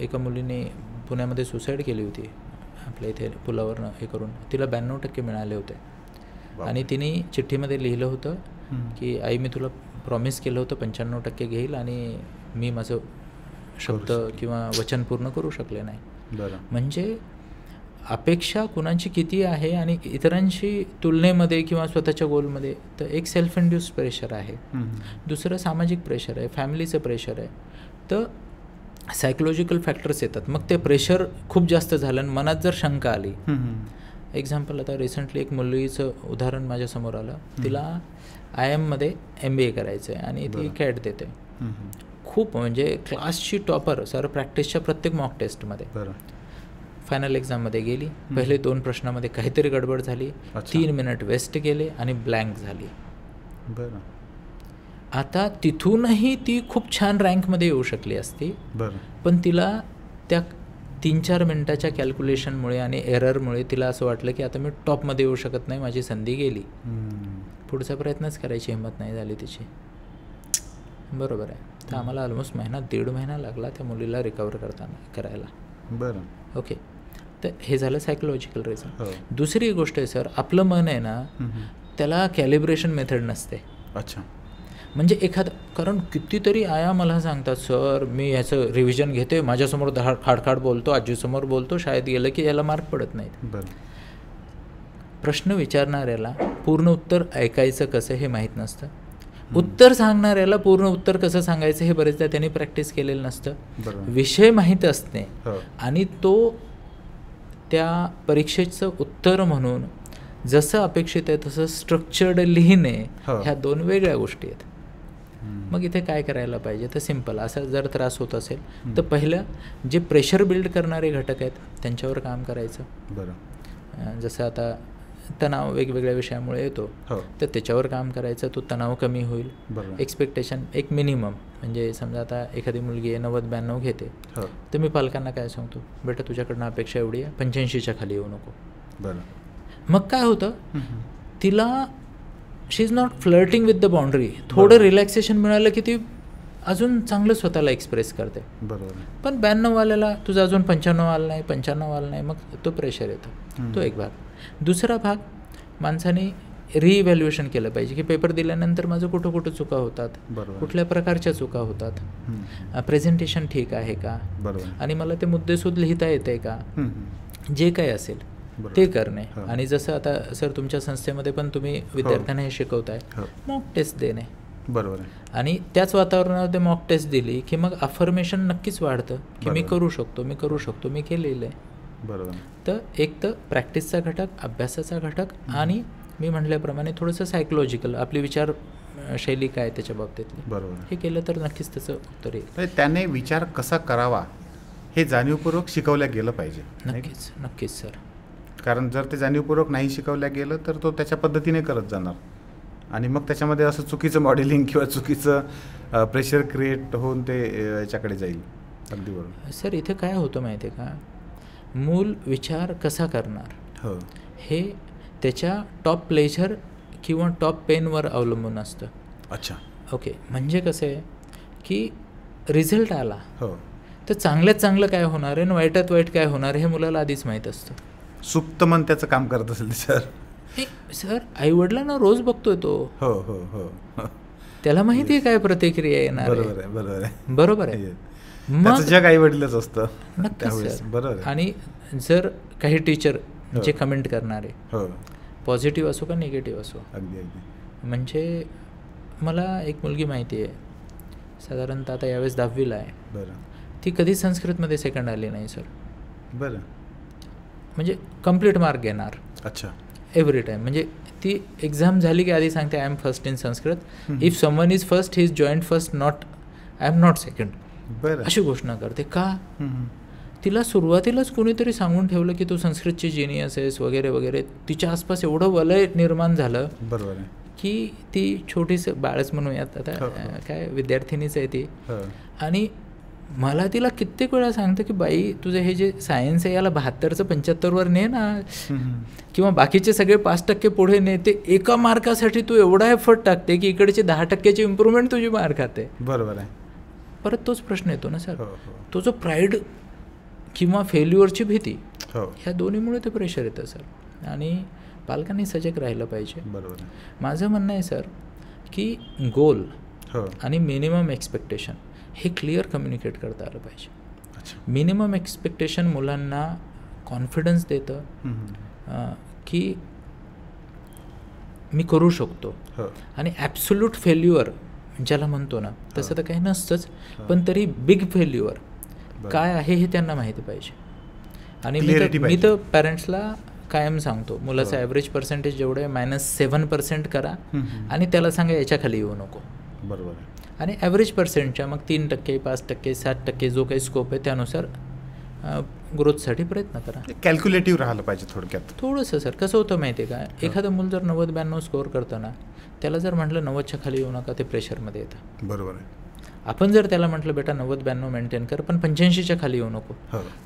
[SPEAKER 1] एका मुलीने पुण्यामध्ये सुसाईड केली होती, आपल्या इथे पुलावरनं हे करून. तिला 92% मिळाले होते. आणि तिने चिठ्ठीमध्ये लिहिलं होतं की आई, मी तुला प्रॉमिस केलं होतं 95% घेईल, आणि मी माझं शब्द किंवा वचन पूर्ण करू शकले नाही. म्हणजे अपेक्षा कुणाची किती आहे, आणि इतरांशी तुलनेमध्ये किंवा स्वतःच्या गोलमध्ये. तर एक सेल्फ इंड्युस्ड प्रेशर आहे, दुसरं सामाजिक प्रेशर आहे, फॅमिलीचं प्रेशर आहे. तर सायकोलॉजिकल फॅक्टर्स येतात. मग ते प्रेशर खूप जास्त झालं आणि मनात जर शंका आली. एक्झाम्पल, आता रिसेंटली एक मुलीचं उदाहरण माझ्यासमोर आलं. तिला IIMमध्ये MBA करायचं आहे आणि ती कॅट देते. खूप म्हणजे क्लासची टॉपर सर, प्रॅक्टिसच्या प्रत्येक मॉक टेस्टमध्ये. फायनल एक्झाममध्ये गेली, पहिले 2 प्रश्नामध्ये काहीतरी गडबड झाली, 3 मिनिट वेस्ट गेले आणि ब्लँक झाली. आता तिथूनही ती खूप छान रँकमध्ये येऊ शकली असती, पण तिला त्या 3-4 मिनिटाच्या कॅल्क्युलेशनमुळे आणि एररमुळे तिला असं वाटलं की आता मी टॉपमध्ये येऊ शकत नाही, माझी संधी गेली. पुढचा प्रयत्नच करायची हिंमत नाही झाली तिची. बरोबर आहे. तर आम्हाला ऑलमोस्ट 1.5 महिना लागला त्या मुलीला रिकवर करायला. ओके, तर हे झालं सायकोलॉजिकल रिझन. दुसरी गोष्ट आहे सर, आपलं मन आहे ना, त्याला कॅलिब्रेशन मेथड नसते.
[SPEAKER 2] अच्छा.
[SPEAKER 1] म्हणजे कारण कितीतरी आया मला सांगतात, सर मी ह्याचं रिव्हिजन घेते, माझ्यासमोर खाडखाड बोलतो, आजीसमोर बोलतो, शाळेत गेलं की याला मार्क पडत नाहीत. प्रश्न विचारणाऱ्याला पूर्ण उत्तर ऐकायचं कसं हे माहीत नसतं. उत्तर सांगणाऱ्याला पूर्ण उत्तर कसं सांगायचं हे बरेचदा त्यांनी प्रॅक्टिस केलेलं नसतं. विषय माहीत असणे आणि तो त्या परीक्षेचं उत्तर म्हणून जसं अपेक्षित आहे तसं स्ट्रक्चर्ड लिहिणे, ह्या 2 वेगळ्या गोष्टी आहेत. मग इथे काय करायला पाहिजे, तर सिम्पल. असा जर त्रास होत असेल तर पहिलं जे प्रेशर बिल्ड करणारे घटक आहेत त्यांच्यावर काम करायचं. जसं आता तणाव वेगवेगळ्या विषयामुळे येतो, तर त्याच्यावर काम करायचं, तो तणाव कमी होईल. एक्सपेक्टेशन एक मिनिमम, म्हणजे समजा आता एखादी मुलगी आहे 90-92 घेते, तर मी पालकांना काय सांगतो, बेटा तुझ्याकडनं अपेक्षा एवढी आहे, 85च्या खाली येऊ नको. मग काय होतं, तिला she is not flirting with the boundary. थोडं रिलॅक्सेशन मिळालं की ती अजून चांगलं स्वतःला एक्सप्रेस करते. पण 92 वाल्याला तुझं अजून 95 आलं नाही, 95 आलं नाही, मग तो प्रेशर येतो. तो एक भाग. दुसरा भाग, माणसाने रिइव्हॅल्युएशन केलं पाहिजे की पेपर दिल्यानंतर माझं कुठं कुठं चुका होतात, कुठल्या प्रकारच्या चुका होतात, प्रेझेंटेशन ठीक आहे का, आणि मला ते मुद्देसूद लिहिता येते का, जे काही असेल ते करणे. आणि जसं आता सर तुमच्या संस्थेमध्ये पण तुम्ही विद्यार्थ्यांना हे शिकवताय, मॉक टेस्ट देणे.
[SPEAKER 2] बरोबर आहे.
[SPEAKER 1] आणि त्याच वातावरणामध्ये मॉक टेस्ट दिली की मग अफर्मेशन नक्कीच वाढतं की मी करू शकतो, मी करू शकतो, मी केलेलं आहे.
[SPEAKER 2] बरोबर.
[SPEAKER 1] तर एक तर प्रॅक्टिसचा घटक, अभ्यासाचा घटक, आणि मी म्हटल्याप्रमाणे थोडंसं सायकोलॉजिकल, आपली विचारशैली काय त्याच्या बाबतीतली.
[SPEAKER 2] बरोबर.
[SPEAKER 1] हे केलं तर नक्कीच त्याचं उत्तर येईल.
[SPEAKER 2] त्याने विचार कसा करावा हे जाणीवपूर्वक शिकवल्या गेलं पाहिजे.
[SPEAKER 1] नक्कीच नक्कीच सर.
[SPEAKER 2] कारण जर ते जाणीवपूर्वक नाही शिकवल्या गेलं तर तो त्याच्या पद्धतीने करत जाणार, आणि मग त्याच्यामध्ये असं चुकीचं मॉडेलिंग किंवा चुकीचं प्रेशर क्रिएट होऊन ते याच्याकडे जाईल. अगदी बरोबर
[SPEAKER 1] सर. इथे काय होतं माहिती आहे का, मूल विचार कसा करणार
[SPEAKER 2] हो.
[SPEAKER 1] हे त्याच्या टॉप प्लेजर किंवा टॉप पेनवर अवलंबून असतं.
[SPEAKER 2] अच्छा.
[SPEAKER 1] ओके, म्हणजे कसं आहे की रिझल्ट आला
[SPEAKER 2] हो.
[SPEAKER 1] तर चांगल्यात चांगलं काय होणार आहे आणि वाईटात वाईट काय होणार आहे हे मुलाला आधीच माहीत असतं.
[SPEAKER 2] सुप्त मन त्याचं काम करत असेल सर.
[SPEAKER 1] सर आईवडिलांना रोज बघतोय तो.
[SPEAKER 2] हो हो हो.
[SPEAKER 1] त्याला माहिती आहे काय प्रतिक्रिया येणार आहे.
[SPEAKER 2] बरोबर आहे, बरोबर आहे,
[SPEAKER 1] बरोबर आहे.
[SPEAKER 2] मग जग आई वडीलच असतं.
[SPEAKER 1] नक्कीच सर.
[SPEAKER 2] बरोबर.
[SPEAKER 1] आणि जर काही टीचर जे कमेंट करणारे
[SPEAKER 2] हो,
[SPEAKER 1] पॉझिटिव्ह असो का निगेटिव्ह असो,
[SPEAKER 2] अगदी अगदी.
[SPEAKER 1] म्हणजे मला एक मुलगी माहिती आहे, साधारणतः आता यावेळेस 10वीला आहे.
[SPEAKER 2] बरं.
[SPEAKER 1] ती कधी संस्कृतमध्ये सेकंड आली नाही सर.
[SPEAKER 2] बरं.
[SPEAKER 1] म्हणजे कम्प्लीट मार्क घेणार.
[SPEAKER 2] अच्छा.
[SPEAKER 1] Every time. म्हणजे ती एक्झाम झाली की आधी सांगते I am first in Sanskrit. If someone is first he is joint first, not I am not second.
[SPEAKER 2] बरं.
[SPEAKER 1] अशी घोषणा करते. का? तिला सुरुवातीलाच कोणीतरी सांगून ठेवलं की तू संस्कृतची जिनियस आहेस वगैरे वगैरे. तिच्या आसपास एवढं वलय निर्माण झालं.
[SPEAKER 2] बरोबर आहे.
[SPEAKER 1] की ती छोटीशी बाळच म्हणूयात आता, काय विद्यार्थिनीच आहे ती. आणि मला तिला कित्येक वेळा सांगतं की बाई तुझं हे जे सायन्स आहे याला 72चं 75वर ने ना, किंवा बाकीचे सगळे 5% पुढे ने. ते एका मार्कासाठी तू एवढा एफर्ट टाकते की इकडचे 10%ची इम्प्रूव्हमेंट तुझी मार्क खाते.
[SPEAKER 2] बरोबर आहे.
[SPEAKER 1] परत तोच प्रश्न येतो ना सर. तो जो प्राईड किंवा फेल्युअरची भीती, ह्या दोन्हीमुळे ते प्रेशर येतं सर. आणि पालकांनी सजग राहिलं पाहिजे.
[SPEAKER 2] बरोबर.
[SPEAKER 1] माझं म्हणणं आहे सर की गोल आणि मिनिमम एक्सपेक्टेशन हे क्लिअर कम्युनिकेट करता आलं पाहिजे. मिनिमम एक्सपेक्टेशन मुलांना कॉन्फिडन्स देतं की मी करू शकतो. आणि ॲब्सोल्यूट फेल्युअर ज्याला म्हणतो ना तसं तर काही नसतंच, पण तरी बिग फेल्युअर काय आहे हे त्यांना माहिती पाहिजे. आणि मी तर पॅरेंट्सला कायम सांगतो मुलाचं ॲव्हरेज पर्सेंटेज जेवढं आहे -7% करा आणि त्याला सांगा याच्या खाली येऊ नको.
[SPEAKER 2] बरोबर.
[SPEAKER 1] आणि ॲव्हरेज पर्सेंटच्या मग 3%, 5%, 7% जो काही स्कोप आहे त्यानुसार ग्रोथसाठी प्रयत्न करा.
[SPEAKER 2] कॅल्क्युलेटिव्ह राहिलं पाहिजे थोडक्यात.
[SPEAKER 1] थोडंसं सर. कसं होतं माहिती आहे का, एखादं मूल जर 90-92 स्कोअर करतं ना, त्याला जर म्हटलं 90च्या खाली येऊ नका, ते प्रेशरमध्ये येतं.
[SPEAKER 2] बरोबर आहे.
[SPEAKER 1] आपण जर त्याला म्हटलं बेटा 90-92 मेंटेन कर पण 85च्या खाली येऊ नको,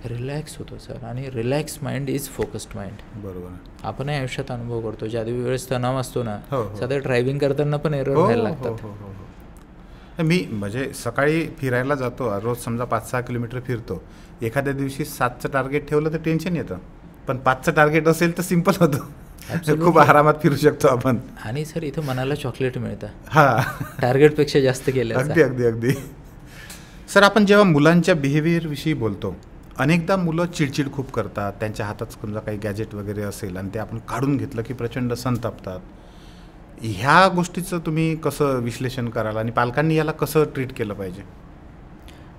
[SPEAKER 1] रिलॅक्स होतो सर. आणि relax mind is focused mind.
[SPEAKER 2] बरोबर.
[SPEAKER 1] आपणही आयुष्यात अनुभव करतो, ज्या वेळेस तणाव असतो ना, साधं ड्रायव्हिंग करताना पण एरर व्हायला लागतात.
[SPEAKER 2] मी म्हणजे सकाळी फिरायला जातो रोज, समजा 5-6 किलोमीटर फिरतो. एखाद्या दिवशी 7चं टार्गेट ठेवलं तर टेन्शन येतं, पण 5चं टार्गेट असेल तर सिम्पल होतं. खूप आरामात फिरू शकतो आपण. आणि
[SPEAKER 1] सर इथं मनाला चॉकलेट मिळतं.
[SPEAKER 2] टार्गेटपेक्षा
[SPEAKER 1] जास्त केलं.
[SPEAKER 2] अगदी अगदी अगदी. सर आपण जेव्हा मुलांच्या बिहेवियरविषयी बोलतो, अनेकदा मुलं चिडचिड खूप करतात. त्यांच्या हातात समजा काही गॅजेट वगैरे असेल आणि ते आपण काढून घेतलं की प्रचंड संतापतात. ह्या गोष्टीचं तुम्ही कसं विश्लेषण कराल आणि पालकांनी याला कसं ट्रीट केलं पाहिजे?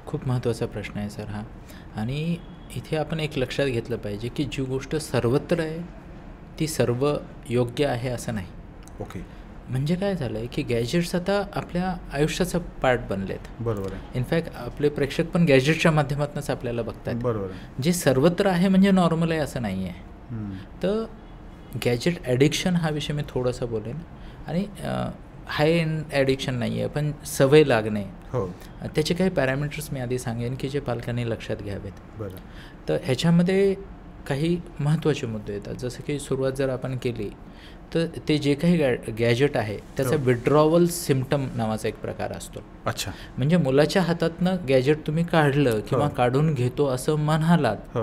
[SPEAKER 1] खूप महत्त्वाचा प्रश्न आहे सर हा. आणि इथे आपण एक लक्षात घेतलं पाहिजे की जी गोष्ट सर्वत्र आहे ती सर्व योग्य आहे असं नाही.
[SPEAKER 2] ओके.
[SPEAKER 1] म्हणजे काय झालं आहे की गॅजेट्स आता आपल्या आयुष्याचा पार्ट बनलेत.
[SPEAKER 2] बरोबर आहे.
[SPEAKER 1] इनफॅक्ट आपले प्रेक्षक पण गॅजेटच्या माध्यमातूनच आपल्याला बघतात.
[SPEAKER 2] बरोबर.
[SPEAKER 1] जे सर्वत्र आहे म्हणजे नॉर्मल आहे असं नाही आहे. तर गॅजेट ॲडिक्शन हा विषय मी थोडासा बोलेन. आणि हाय एंड ॲडिक्शन नाही आहे, पण सवय लागणे, त्याचे काही पॅरामीटर्स मी आधी सांगेन की जे पालकांनी लक्षात घ्यावेत.
[SPEAKER 2] बरं.
[SPEAKER 1] तर ह्याच्यामध्ये काही महत्त्वाचे मुद्दे येतात. जसं की सुरुवात जर आपण केली तर ते जे काही गॅजेट आहे त्याचा विड्रॉवल सिम्पटम नावाचा एक प्रकार असतो.
[SPEAKER 2] अच्छा.
[SPEAKER 1] म्हणजे मुलाच्या हातातनं गॅजेट तुम्ही काढलं किंवा काढून घेतो असं म्हणालात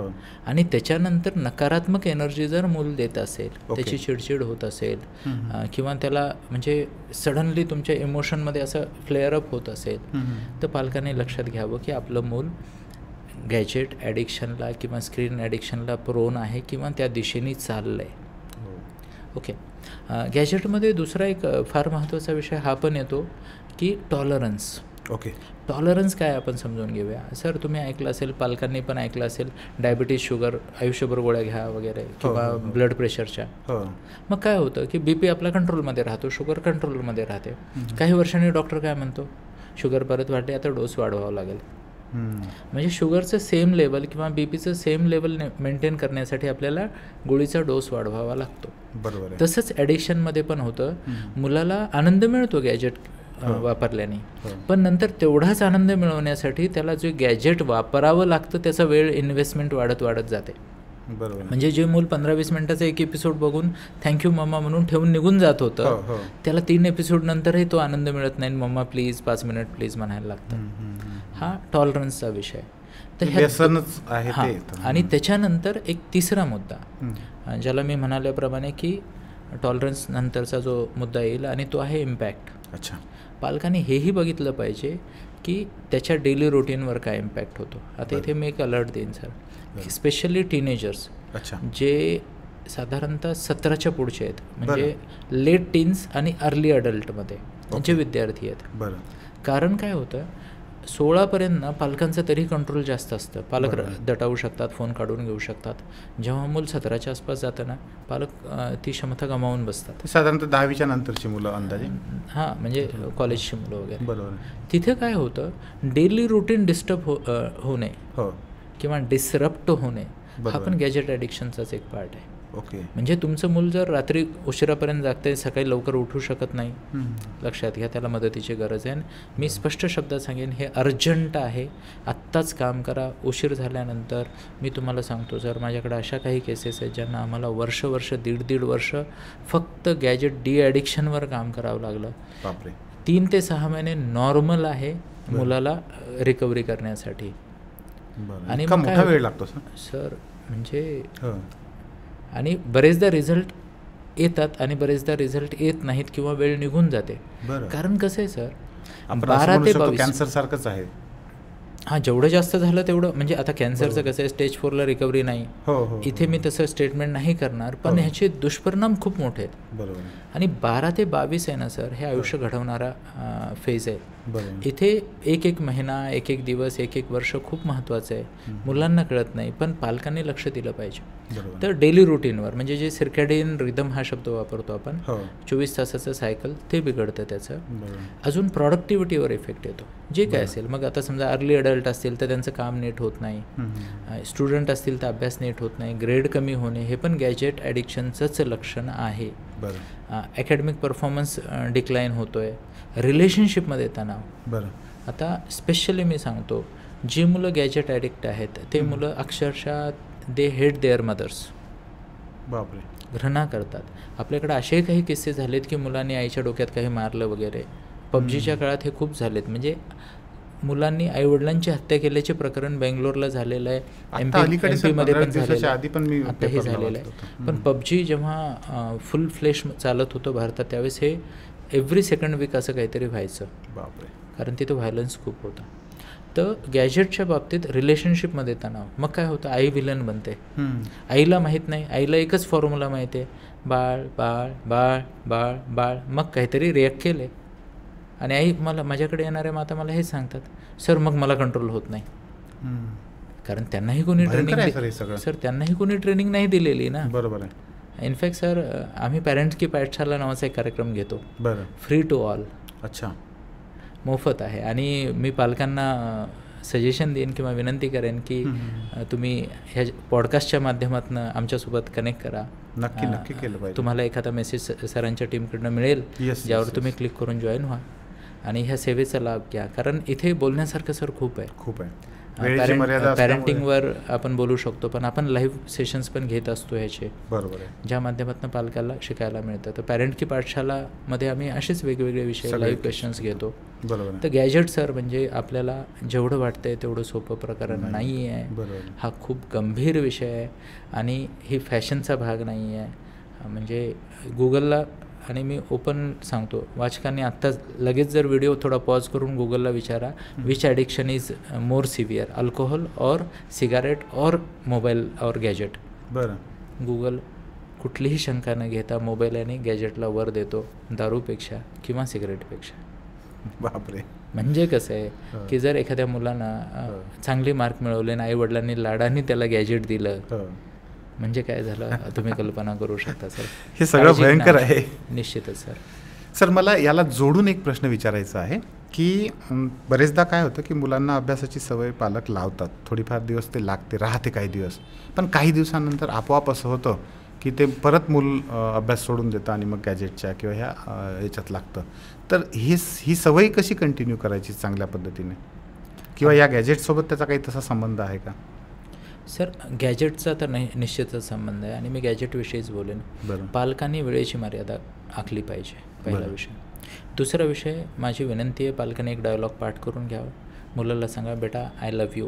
[SPEAKER 1] आणि त्याच्यानंतर नकारात्मक एनर्जी जर मूल देत असेल, त्याची चिडचिड होत असेल किंवा त्याला म्हणजे सडनली तुमच्या इमोशनमध्ये असं फ्लेअर अप होत असेल, तर पालकांनी लक्षात घ्यावं की आपलं मूल गॅजेट ॲडिक्शनला किंवा स्क्रीन ॲडिक्शनला प्रोन आहे किंवा त्या दिशेने चाललं आहे. ओके. गॅजेटमध्ये दुसरा एक फार महत्त्वाचा विषय हा पण येतो की टॉलरन्स.
[SPEAKER 2] ओके.
[SPEAKER 1] टॉलरन्स काय आपण समजून घेऊया. सर तुम्ही ऐकलं असेल, पालकांनी पण ऐकलं असेल, डायबिटीज, शुगर, आयुष्यभर गोळ्या घ्या वगैरे किंवा ब्लड प्रेशरच्या. मग काय होतं की BP आपला कंट्रोलमध्ये राहतो, शुगर कंट्रोलमध्ये राहते. काही वर्षांनी डॉक्टर काय म्हणतो, शुगर परत वाढली, आता डोस वाढवावा लागेल. म्हणजे शुगरचं सेम लेवल किंवा BPचं सेम लेवल मेंटेन करण्यासाठी आपल्याला गोळीचा डोस वाढवावा लागतो.
[SPEAKER 2] बरोबर.
[SPEAKER 1] तसंच ॲडिक्शनमध्ये पण होतं. मुलाला आनंद मिळतो गॅजेट वापरल्याने, पण नंतर तेवढाच आनंद मिळवण्यासाठी त्याला जे गॅजेट वापरावं लागतं त्याचा वेळ इन्व्हेस्टमेंट वाढत वाढत जाते.
[SPEAKER 2] बरोबर.
[SPEAKER 1] म्हणजे जे मूल 15-20 मिनिटाचा एक एपिसोड बघून थँक्यू मम्मा म्हणून ठेवून निघून जात होतं, त्याला 3 एपिसोड नंतरही तो आनंद मिळत नाही. मम्मा प्लीज 5 मिनिट प्लीज म्हणायला लागतं. हा टॉलरन्सचा विषय. आणि त्याच्यानंतर एक तिसरा मुद्दा ज्याला मी म्हणाल्याप्रमाणे की टॉलरन्स नंतरचा जो मुद्दा येईल आणि तो आहे इम्पॅक्ट.
[SPEAKER 2] अच्छा.
[SPEAKER 1] पालकांनी हेही बघितलं पाहिजे की त्याच्या डेली रुटीनवर काय इम्पॅक्ट होतो. आता इथे मी एक अलर्ट देईन सर, स्पेशली टीनेजर्स जे साधारणतः 17च्या पुढचे आहेत, म्हणजे लेट टीन्स आणि अर्ली अडल्टमध्ये जे विद्यार्थी आहेत.
[SPEAKER 2] बरं.
[SPEAKER 1] कारण काय होतं, 16पर्यंत ना पालकांचं तरी कंट्रोल जास्त असतं. पालक दटावू शकतात, फोन काढून घेऊ शकतात. जेव्हा मूल 17च्या आसपास जातं ना, पालक ती क्षमता गमावून बसतात.
[SPEAKER 2] साधारणतः 10वीच्या नंतरची मुलं अंदाजे.
[SPEAKER 1] हां, म्हणजे कॉलेजची मुलं वगैरे.
[SPEAKER 2] बरोबर.
[SPEAKER 1] तिथे काय होतं, डेली रुटीन डिस्टर्ब होणे किंवा डिसरप्ट होणे हा पण गॅजेट ॲडिक्शनचाच एक पार्ट आहे.
[SPEAKER 2] ओके.
[SPEAKER 1] म्हणजे तुमचं मूल जर रात्री उशिरापर्यंत जागतंय, सकाळी लवकर उठू शकत नाही, लक्षात घ्या, त्याला मदतीची गरज आहे. मी स्पष्ट शब्दात सांगेन, हे अर्जंट आहे, आत्ताच काम करा. उशीर झाल्यानंतर मी तुम्हाला सांगतो सर, माझ्याकडे अशा काही केसेस आहेत ज्यांना आम्हाला वर्ष 1.5 वर्ष फक्त गॅजेट ॲडिक्शनवर काम करावं लागलं.
[SPEAKER 2] बापरे.
[SPEAKER 1] 3 ते 6 महिने नॉर्मल आहे मुलाला रिकव्हरी करण्यासाठी.
[SPEAKER 2] आणि मोठा वेळ लागतो
[SPEAKER 1] सर. म्हणजे आणि बरेचदा रिझल्ट येतात आणि बरेचदा रिझल्ट येत नाहीत किंवा वेळ निघून जाते. कारण कसं आहे सर, 12 ते 22
[SPEAKER 2] कॅन्सर सारखंच आहे.
[SPEAKER 1] हां, जेवढं जास्त झालं तेवढं. म्हणजे आता कॅन्सरचं कसं आहे, स्टेज 4ला रिकव्हरी नाही. इथे मी तसं स्टेटमेंट नाही करणार, पण ह्याचे दुष्परिणाम खूप मोठे आहेत.
[SPEAKER 2] बरोबर.
[SPEAKER 1] आणि 12 ते 22 आहे ना सर, हे आयुष्य घडवणारा फेज आहे. इथे एक महिना, एक दिवस, एक वर्ष खूप महत्त्वाचं आहे. मुलांना कळत नाही, पण पालकांनी लक्ष दिलं पाहिजे. तर डेली रुटीनवर, म्हणजे जे सिर्कॅडियन रिदम हा शब्द वापरतो आपण, 24 तासाचं सायकल, ते बिघडतं त्याचं. अजून प्रॉडक्टिव्हिटीवर इफेक्ट येतो. जे काय असेल, मग आता समजा अर्ली अडल्ट असतील तर त्यांचं काम नीट होत नाही, स्टुडंट असतील तर अभ्यास नीट होत नाही, ग्रेड कमी होणे, हे पण गॅजेट ॲडिक्शनचंच लक्षण आहे. अकॅडमिक परफॉर्मन्स डिक्लाईन होतो आहे, रिलेशनशिपमध्ये तणाव. आता स्पेशली मी सांगतो, जी मुलं गॅजेट ॲडिक्ट आहेत ते मुलं अक्षरशः दे हेट देअर मदर्स.
[SPEAKER 2] बापरे.
[SPEAKER 1] घृणा करतात. आपल्याकडे असे काही किस्से झालेत की मुलांनी आईच्या डोक्यात काही मारलं वगैरे. पबजीच्या काळात हे खूप झालेत. म्हणजे मुलांनी आईवडिलांची हत्या केल्याचे प्रकरण बेंगलोरला झालेलं आहे, MP मध्ये पण झालेलं आहे, आताही झालेलं आहे. पण पबजी जेव्हा फुल फ्लेश चालत होतं भारतात, त्यावेळेस हे एव्हरी सेकंड वीक असं काहीतरी व्हायचं.
[SPEAKER 2] बापरे.
[SPEAKER 1] कारण तिथं व्हायलन्स खूप होता. तर गॅजेटच्या बाबतीत रिलेशनशिपमध्ये तणाव. मग काय होतं, आई विलन बनते. आईला माहीत नाही, आईला एकच फॉर्म्युला माहिती आहे, बाळ बाळ बाळ बाळ बाळ. मग काहीतरी रिॲक्ट केले आणि आई माझ्याकडे येणाऱ्या माता मला हेच सांगतात, सर मग मला कंट्रोल होत नाही. कारण त्यांनाही कोणी ट्रेनिंग नाही दिलेली ना.
[SPEAKER 2] बरोबर आहे.
[SPEAKER 1] इनफॅक्ट सर, आम्ही पॅरेंट्स की पाठशाला नावाचा एक कार्यक्रम घेतो, फ्री टू ऑल.
[SPEAKER 2] अच्छा. मोफत
[SPEAKER 1] आहे. आणि मी पालकांना सजेशन देईन किंवा विनंती करेन की तुम्ही ह्या पॉडकास्टच्या माध्यमातून आमच्यासोबत कनेक्ट करा.
[SPEAKER 2] नक्की केलं पाहिजे.
[SPEAKER 1] तुम्हाला एखादा मेसेज सरांच्या टीमकडनं मिळेल, ज्यावर तुम्ही क्लिक करून जॉईन व्हा आणि ह्या सेवेचा लाभ घ्या. कारण इथे बोलण्यासारखं सर खूप आहे. पॅरेंटिंगवर आपण बोलू शकतो, पण आपण लाईव्ह सेशन्स पण घेत असतो ह्याचे.
[SPEAKER 2] बरोबर आहे.
[SPEAKER 1] ज्या माध्यमातून पालकाला शिकायला मिळतं. तर पॅरेंट की पाठशालामध्ये आम्ही असेच वेगवेगळे विषय लाईव्ह क्वेश्चन्स घेतो.
[SPEAKER 2] बरोबर.
[SPEAKER 1] तर गॅजेट सर, म्हणजे आपल्याला जेवढं वाटतंय तेवढं सोपं प्रकरण नाही आहे. हा खूप गंभीर विषय आहे आणि ही फॅशनचा भाग नाही आहे. म्हणजे गुगलला, आणि मी ओपन सांगतो वाचकांनी आत्ता लगेच जर व्हिडिओ थोडा पॉज करून गुगलला विचारा, which addiction is more severe, alcohol और सिगारेट और मोबाईल और गॅजेट. गुगल कुठलीही शंका न घेता मोबाईल आणि गॅजेटला वर देतो, दारूपेक्षा किंवा सिगारेटपेक्षा.
[SPEAKER 2] बापरे.
[SPEAKER 1] म्हणजे कसं आहे की जर एखाद्या मुलांना चांगले मार्क मिळवले आणि आईवडिलांनी लाडाने त्याला गॅजेट दिलं, म्हणजे काय झालं तुम्ही कल्पना करू शकता सर.
[SPEAKER 2] हे सगळं भयंकर आहे.
[SPEAKER 1] निश्चितच सर.
[SPEAKER 2] सर, मला याला जोडून एक प्रश्न विचारायचा आहे की बरेचदा काय होतं की मुलांना अभ्यासाची सवय पालक लावतात, थोडीफार दिवस ते राहते काही दिवस, पण काही दिवसानंतर आपोआप असं होतं की ते परत मूल अभ्यास सोडून देतं आणि मग गॅजेटच्या किंवा ह्या याच्यात लागतं. तर ही सवय कशी कंटिन्यू करायची चांगल्या पद्धतीने, किंवा या गॅजेटसोबत त्याचा काही तसा संबंध आहे का?
[SPEAKER 1] सर गॅजेटचा तर निश्चितच संबंध आहे आणि मी गॅजेटविषयीच बोलेन.
[SPEAKER 2] बरं.
[SPEAKER 1] पालकांनी वेळेची मर्यादा आखली पाहिजे, पहिला
[SPEAKER 2] बरं.
[SPEAKER 1] विषय. दुसरा विषय, माझी विनंती आहे, पालकांनी एक डायलॉग पाठ करून घ्यावं. मुलाला सांगा, बेटा आय लव्ह यू,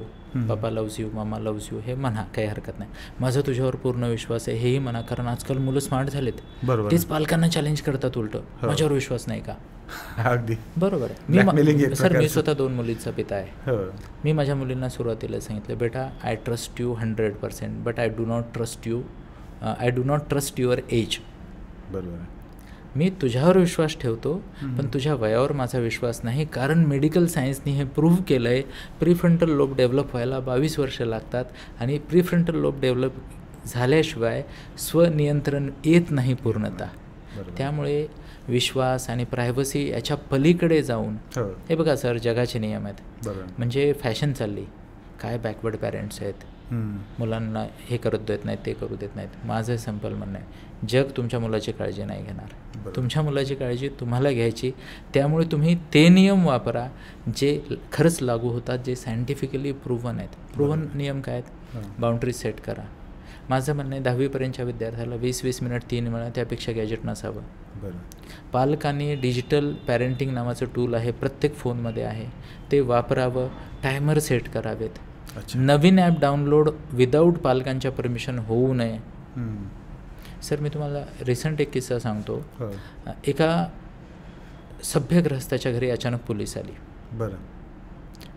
[SPEAKER 1] पप्पा लव्ज यू, मामा लव्ज यू, हे म्हणा, काही हरकत नाही. माझा तुझ्यावर पूर्ण विश्वास आहे, हेही म्हणा. कारण आजकाल मुलं स्मार्ट झालेत,
[SPEAKER 2] बरोबर.
[SPEAKER 1] तेच पालकांना चॅलेंज करतात उलटं, माझ्यावर विश्वास नाही का.
[SPEAKER 2] अगदी
[SPEAKER 1] बरोबर आहे. सर मी स्वतः 2 मुलींचा पिता आहे. मी माझ्या मुलींना सुरुवातीला सांगितलं, बेटा I trust you 100%, but I do not trust your age.
[SPEAKER 2] बरोबर.
[SPEAKER 1] मी तुझ्यावर विश्वास ठेवतो, पण तुझ्या वयावर माझा विश्वास नाही. कारण मेडिकल सायन्सनी हे प्रूव्ह केलं आहे, प्रीफ्रंटल लोब डेव्हलप व्हायला 22 वर्ष लागतात आणि प्रीफ्रंटल लोब डेव्हलप झाल्याशिवाय स्वनियंत्रण येत नाही पूर्णतः. त्यामुळे विश्वास आणि प्रायव्हसी याच्या पलीकडे जाऊन, हे बघा सर, जगाचे नियम आहेत. म्हणजे फॅशन चालली, काय बॅकवर्ड पॅरेंट्स आहेत, मुलांना हे करत देत नाहीत, ते करू देत नाहीत. माझं सिंपल म्हणणं आहे, जग तुमच्या मुलाची काळजी नाही घेणार. तुमच्या मुलाची काळजी तुम्हाला घ्यायची. त्यामुळे तुम्ही ते नियम वापरा जे खरंच लागू होतात, जे सायंटिफिकली प्रूव्हन आहेत. प्रूव्हन नियम काय आहेत? बाउंड्रीज सेट करा. माझं म्हणणं आहे, 10वीपर्यंतच्या विद्यार्थ्याला 20-20 मिनिट 3 वेळा, त्यापेक्षा गॅजेट नसावं. पालकांनी डिजिटल पॅरेंटिंग नावाचं टूल आहे, प्रत्येक फोनमध्ये आहे, ते वापरावं. टायमर सेट करावेत. नवीन ॲप डाउनलोड विदाऊट पालकांच्या परमिशन होऊ नये. सर मी तुम्हाला रिसेंट एक किस्सा सांगतो. एका सभ्य गृहस्थाच्या घरी अचानक पोलीस आली.
[SPEAKER 2] बरं.